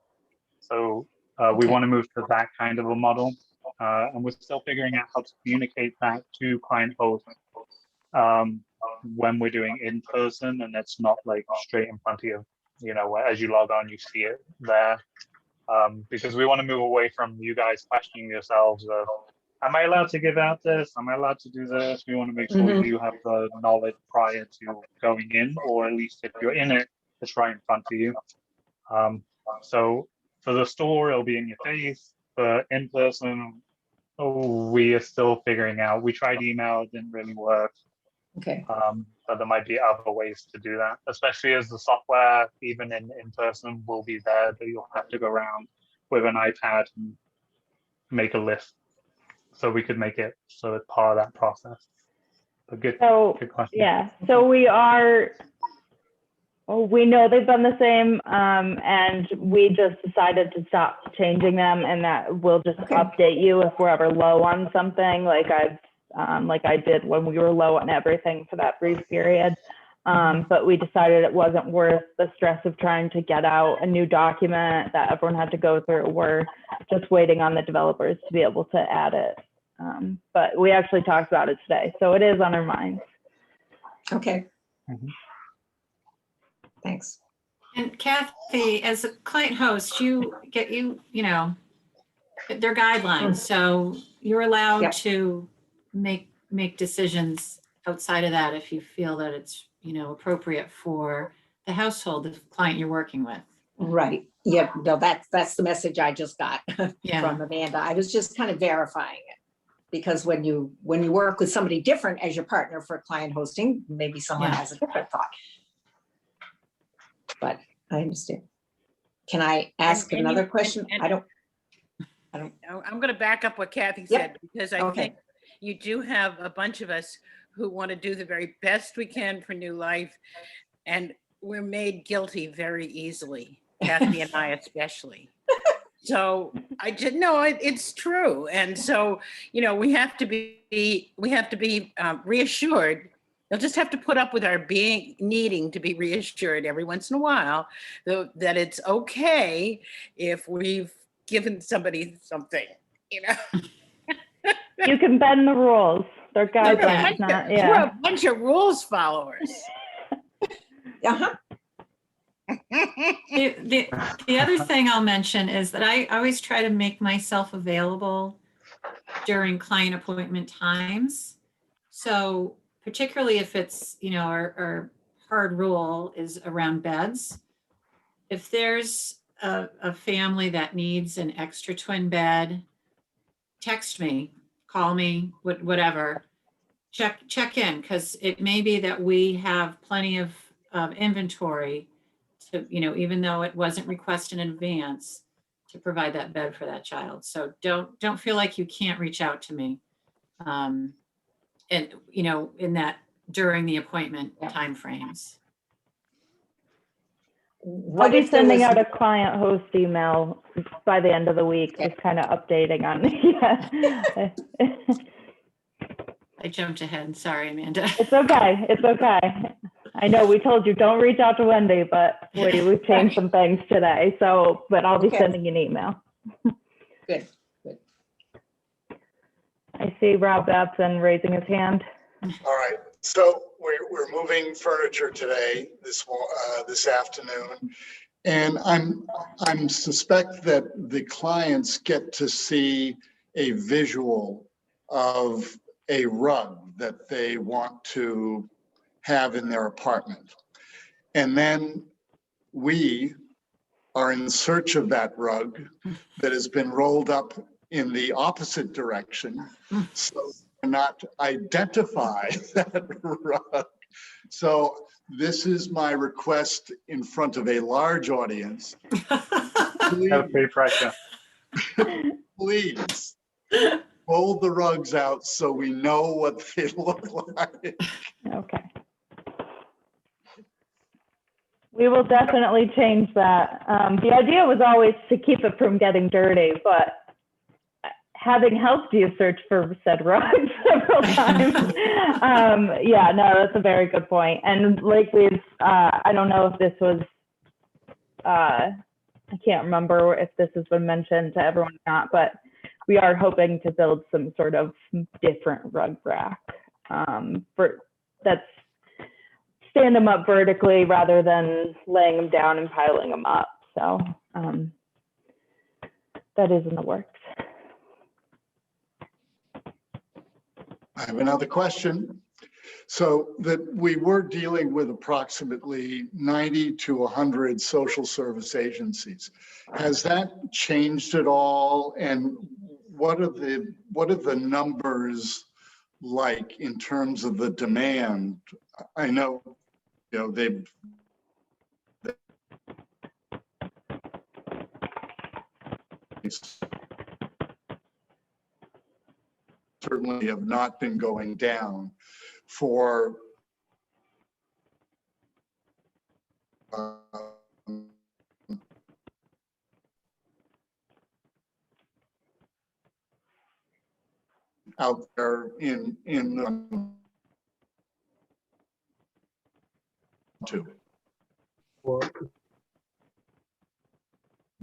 So we Okay. want to move to that kind of a model. And we're still figuring out how to communicate that to client hosts when we're doing in person, and it's not like straight in front of you, as you log on, you see it there. Because we want to move away from you guys questioning yourselves of, am I allowed to give out this? Am I allowed to do this? We want to make sure Mhm. you have the knowledge prior to going in, or at least if you're in it, it's right in front of you. So for the store, it'll be in your face. For in person, we are still figuring out. We tried email, it didn't really work. Okay, But there might be other ways to do that, especially as the software, even in person, will be there, that you'll have to go around with an iPad and make a list. So we could make it so it's part of that process. But good question. Yeah, so we know they've done the same, and we just decided to stop changing them, and that we'll just Okay. update you if we're ever low on something, like I did when we were low on everything for that brief period. But we decided it wasn't worth the stress of trying to get out a new document that everyone had to go through. We're just waiting on the developers to be able to add it. But we actually talked about it today, so it is on our minds. okay. Mhm. Thanks. And Kathy, as a client host, you get, they're guidelines, so you're allowed Yep. to make decisions outside of that if you feel that it's, appropriate for the household, the client you're working with. Right. Yeah, no, that's the message I just got Yeah. from Amanda. I was just kind of verifying it. Because when you work with somebody different as your partner for client hosting, maybe someone Yeah. has a different thought. But I understand. Can I ask And another you- question? and- I don't, I'm going to back up what Kathy Yep. said, because I Okay. think you do have a bunch of us who want to do the very best we can for New Life, and we're made guilty very easily, Kathy and I especially. So I just no, it's true, and so we have to be reassured. You'll just have to put up with our needing to be reassured every once in a while, that it's okay if we've given somebody something. You can bend the rules. They're Okay. guidelines, not, We're yeah. a bunch of rules followers. uh-huh, The other thing I'll mention is that I always try to make myself available during client appointment times. So particularly if it's, our hard rule is around beds. If there's a family that needs an extra twin bed, text me, call me, whatever. Check in, because it may be that we have plenty of inventory to, even though it wasn't requested in advance, to provide that bed for that child. So don't feel like you can't reach out to me. And, in that, during the appointment Yeah. timeframes. I'll what be if there sending was, out a client host email by the end of the week, Okay. just kind of updating on, yeah. I jumped ahead. Sorry, Amanda. It's okay. It's okay. I know we told you don't reach out to Wendy, but we've changed some things today. So, but I'll be Okay. sending you an email. Good. I see Rob Babson raising his hand. All right, so we're moving furniture today, this afternoon. And I'm suspect that the clients get to see a visual of a rug that they want to have in their apartment. And then we are in search of that rug that has been rolled up in the opposite direction. So not identify that rug. So this is my request in front of a large audience. No free pressure. Please fold the rugs out so we know what they look like. Okay. We will definitely change that. The idea was always to keep it from getting dirty, but having helped you search for said rugs several times, yeah, no, that's a very good point. And like I don't know if this was, I can't remember if this has been mentioned to everyone or not, but we are hoping to build some sort of different rug rack that's stand them up vertically rather than laying them down and piling them up. So that is in the works. I have another question. So that we were dealing with approximately 90 to 100 social service agencies. Has that changed at all? And what are the numbers like in terms of the demand? I know, they certainly have not been going down for out there in too.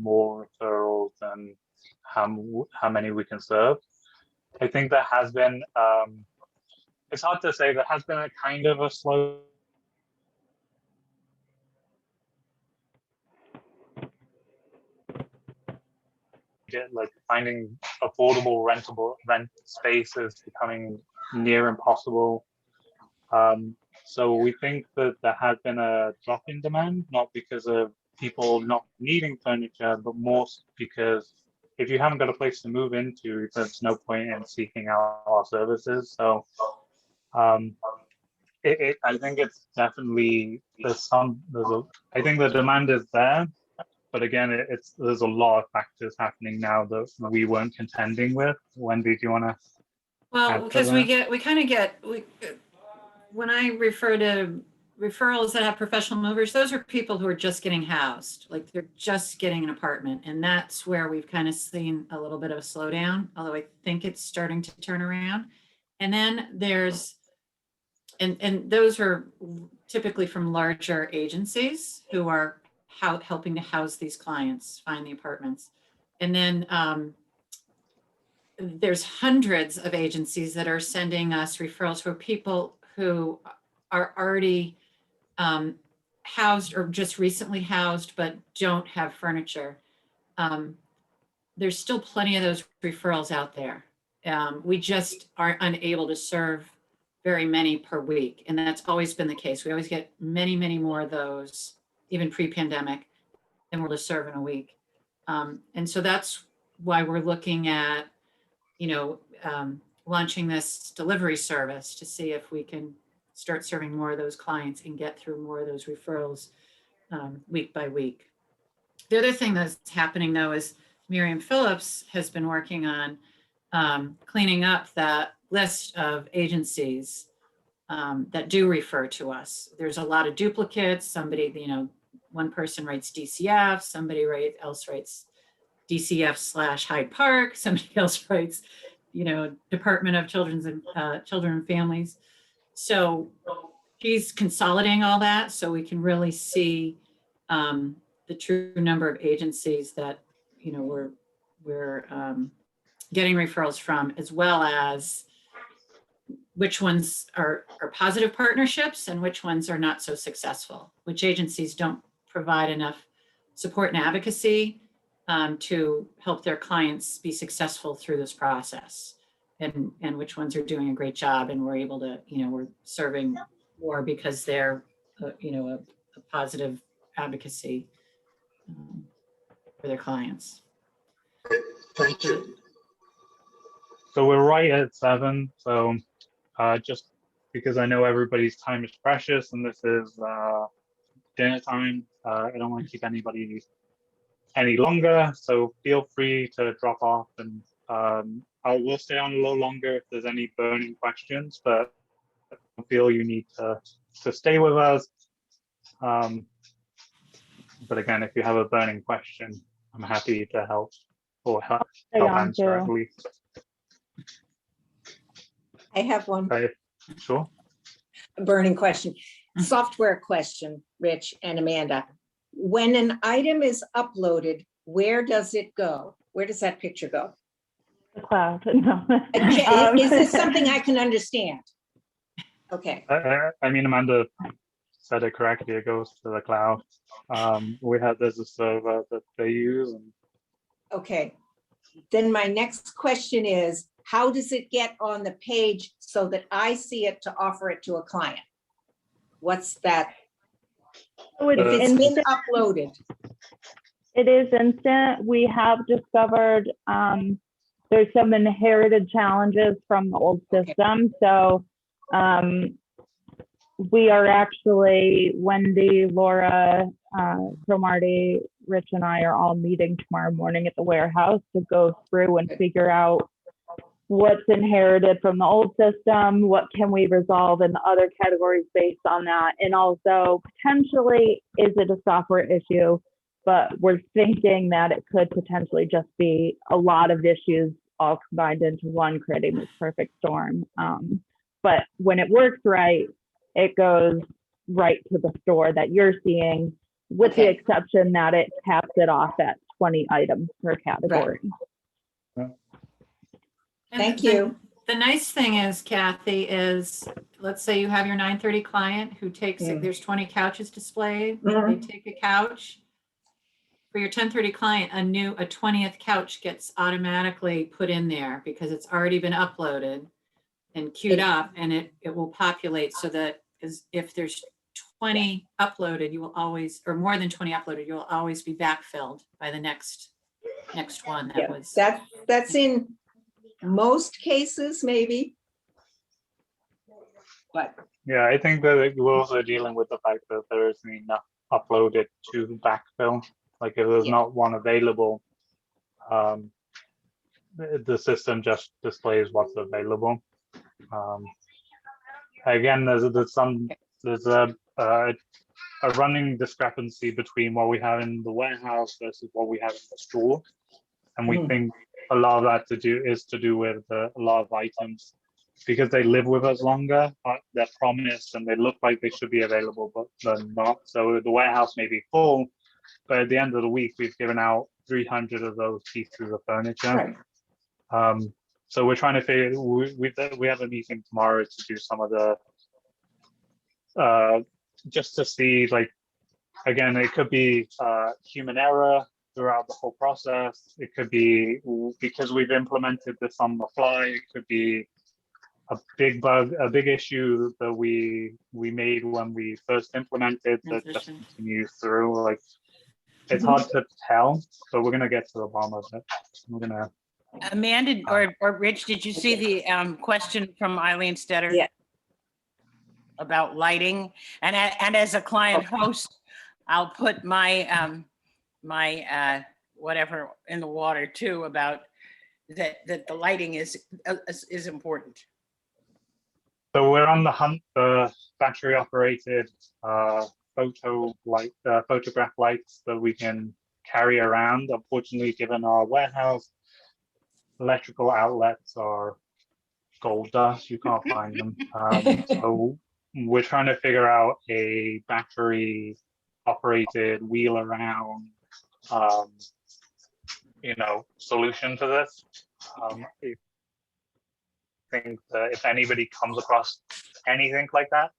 More referrals than how many we can serve. I think there has been, it's hard to say, there has been a kind of a slow like finding affordable rent space is becoming near impossible. So we think that there has been a drop in demand, not because of people not needing furniture, but more because if you haven't got a place to move into, there's no point in seeking out our services. So I think it's definitely, I think the demand is there, but again, there's a lot of factors happening now that we weren't contending with. Wendy, do you want to? Well, because when I refer to referrals that have professional movers, those are people who are just getting housed, like they're just getting an apartment. And that's where we've kind of seen a little bit of a slowdown, although I think it's starting to turn around. And then there's, and those are typically from larger agencies who are helping to house these clients, find the apartments. And then there's hundreds of agencies that are sending us referrals for people who are already housed or just recently housed, but don't have furniture. There's still plenty of those referrals out there. We just are unable to serve very many per week. And that's always been the case. We always get many, many more of those, even pre-pandemic, than we're able to serve in a week. And so that's why we're looking at, launching this delivery service to see if we can start serving more of those clients and get through more of those referrals week by week. The other thing that's happening though is Miriam Phillips has been working on cleaning up that list of agencies that do refer to us. There's a lot of duplicates. Somebody, one person writes DCF, somebody else writes DCF / Hyde Park, somebody else writes, Department of Children and Families. So she's consolidating all that so we can really see the true number of agencies that, we're getting referrals from, as well as which ones are positive partnerships and which ones are not so successful, which agencies don't provide enough support and advocacy to help their clients be successful through this process, and which ones are doing a great job, and we're able to, we're serving more because they're, a positive advocacy for their clients. Thank you. So we're right at 7. So just because I know everybody's time is precious and this is dinner time, I don't want to keep anybody any longer. So feel free to drop off, and I will stay on a little longer if there's any burning questions, but I don't feel you need to stay with us. But again, if you have a burning question, I'm happy to help or help on answer at too. least. I have one Okay, sure. burning question, software question, Rich and Amanda. When an item is uploaded, where does it go? Where does that picture go? The cloud. No. Is this something I can understand? Okay, I mean, Amanda said it correctly. It goes to the cloud. There's a server that they use. And okay. Then my next question is, how does it get on the page so that I see it to offer it to a client? What's that? So it's If it's been instant. uploaded, It is instant. We have discovered there's some inherited challenges from the old Okay. system. So we are actually, Wendy, Laura, Cromarty, Rich, and I are all meeting tomorrow morning at the warehouse to go through and figure out what's inherited from the old system, what can we resolve in the other categories based on that, and also potentially, is it a software issue? But we're thinking that it could potentially just be a lot of issues all combined into one, creating this perfect storm. But when it works right, it goes right to the store that you're seeing, with the Okay. exception that it caps it off at 20 items per category. And thank you. The nice thing is, Kathy, is let's say you have your 9:30 client who takes, Mm. there's 20 couches displayed. They Mhm. take a couch. For your 10:30 client, a 20th couch gets automatically put in there because it's already been uploaded and queued up, and it will populate so that if there's 20 uploaded, you will always, or more than 20 uploaded, you will always be backfilled by the next one that Yeah, was. that's in most cases, maybe. But yeah, I think that we're also dealing with the fact that there isn't enough uploaded to backfill. Like if there's Yeah. not one available, the system just displays what's available. Again, there's a running discrepancy between what we have in the warehouse versus what we have in the store, and we Mhm. think a lot of that is to do with a lot of items, because they live with us longer. They're promised and they look like they should be available, but they're not. So the warehouse may be full, but at the end of the week, we've given out 300 of those pieces of furniture. right. So we're trying to figure. We have a meeting tomorrow to do some of the just to see, like, again, it could be human error throughout the whole process. It could be because we've implemented this on the fly. It could be a big bug, a big issue that we made when we first implemented that just Transition. continues through. Like, it's hard to tell, but we're gonna get to the bottom of it. We're gonna. Amanda or Rich, did you see the question from Eileen Stetter? Yeah. About lighting, and as a client host, I'll put my my whatever in the water too, about that the lighting is important. So we're on the hunt for battery operated photograph lights that we can carry around. Unfortunately, given our warehouse electrical outlets are gold dust. You can't find them. So we're trying to figure out a battery operated wheel around, solution to this. I think that if anybody comes across anything like that,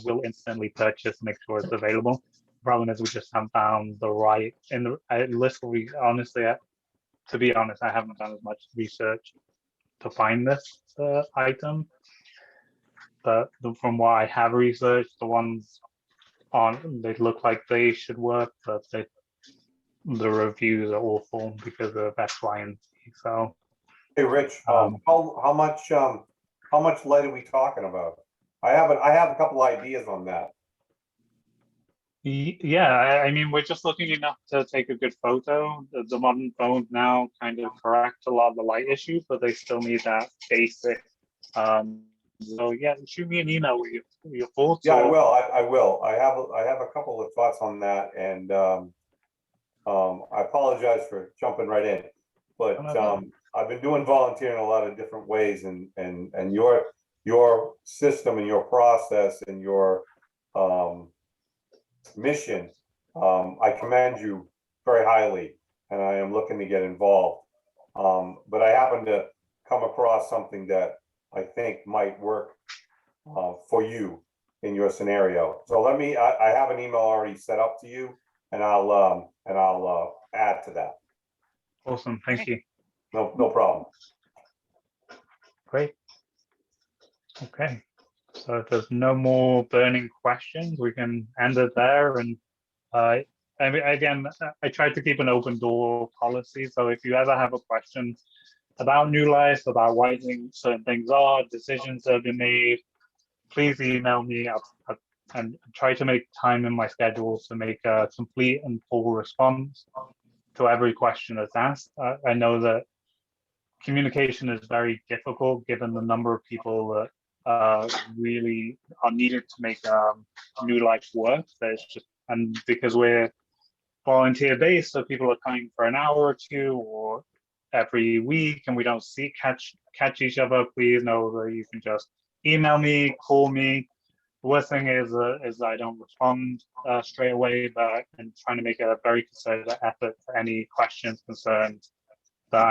we'll instantly purchase, make sure it's available. The problem is we just haven't found the right in the list. We honestly, to be honest, I haven't done as much research to find this item. But from what I have researched, the ones they look like they should work, but the reviews are awful because of FYNC. So, Hey, Rich, how much light are we talking about? I have a couple ideas on that. yeah, I mean, we're just looking enough to take a good photo. The modern phones now kind of correct a lot of the light issues, but they still need that basic. So yeah, shoot me an email with your thoughts. Yeah, I will. I will. I have a couple of thoughts on that, and I apologize for jumping right in, but I've been doing volunteering in a lot of different ways, and your system and your process and your mission, I commend you very highly, and I am looking to get involved. But I happen to come across something that I think might work for you in your scenario. So I have an email already set up to you, and I'll add to that. Awesome, thank you. No problem. Great. Okay, so if there's no more burning questions, we can end it there. And I mean, again, I tried to keep an open door policy. So if you ever have a question about New Life, about why certain things are, decisions that have been made, please email me up and try to make time in my schedule to make a complete and full response to every question that's asked. I know that communication is very difficult given the number of people that really are needed to make New Life work. There's just, and because we're volunteer based, so people are coming for an hour or two or every week, and we don't catch each other. Please know that you can just email me, call me. The worst thing is I don't respond straight away, but I'm trying to make a very concerted effort for any questions, concerns that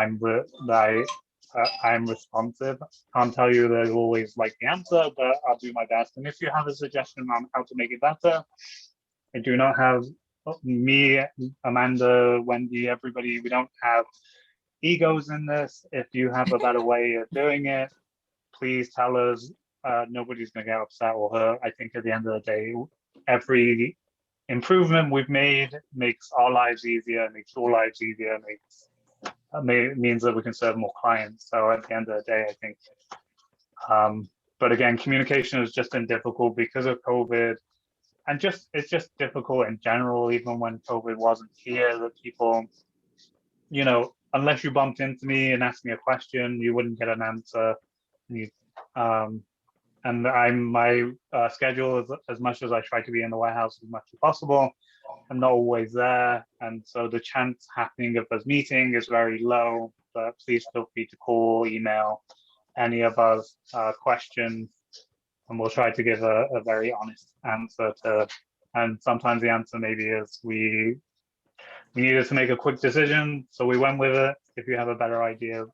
I'm responsive. Can't tell you that I always like the answer, but I'll do my best. And if you have a suggestion on how to make it better, I do not have me, Amanda, Wendy, everybody. We don't have egos in this. If you have a better way of doing it, please tell us. Nobody's going to get upset or hurt. I think at the end of the day, every improvement we've made makes our lives easier, makes your lives easier, means that we can serve more clients. So at the end of the day, I think, but again, communication has just been difficult because of COVID, and it's just difficult in general. Even when COVID wasn't here, that people, unless you bumped into me and asked me a question, you wouldn't get an answer. And my schedule is, as much as I try to be in the warehouse as much as possible, I'm not always there, and so the chance happening of this meeting is very low. But please feel free to call, email any of us questions, and we'll try to give a very honest answer to. And sometimes the answer maybe is we needed to make a quick decision, so we went with it. If you have a better idea,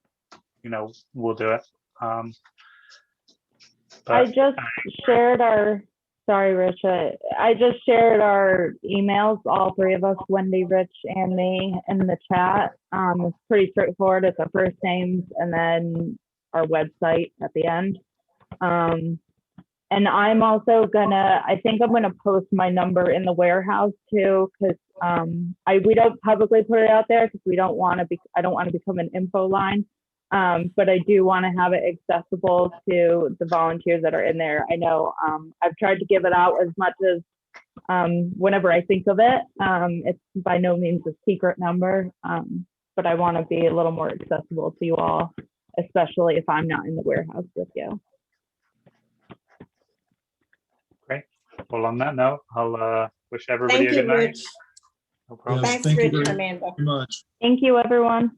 we'll do it. I just shared sorry, Rich. I just shared our emails, all three of us, Wendy, Rich, and me, in the chat. It's pretty straightforward. It's our first names and then our website at the end. And I'm also I think I'm gonna post my number in the warehouse too, because we don't publicly put it out there because I don't want to become an info line. But I do want to have it accessible to the volunteers that are in there. I know I've tried to give it out as much as whenever I think of it. It's by no means a secret number, but I want to be a little more accessible to you all, especially if I'm not in the warehouse with you. Great. Well, on that note, I'll wish everybody Thank a good you, night. Rich. No problem. Thanks, thank you Rich, very Amanda. much. Thank you, everyone.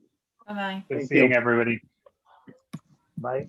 Bye-bye. Good Thank seeing you. everybody. Bye.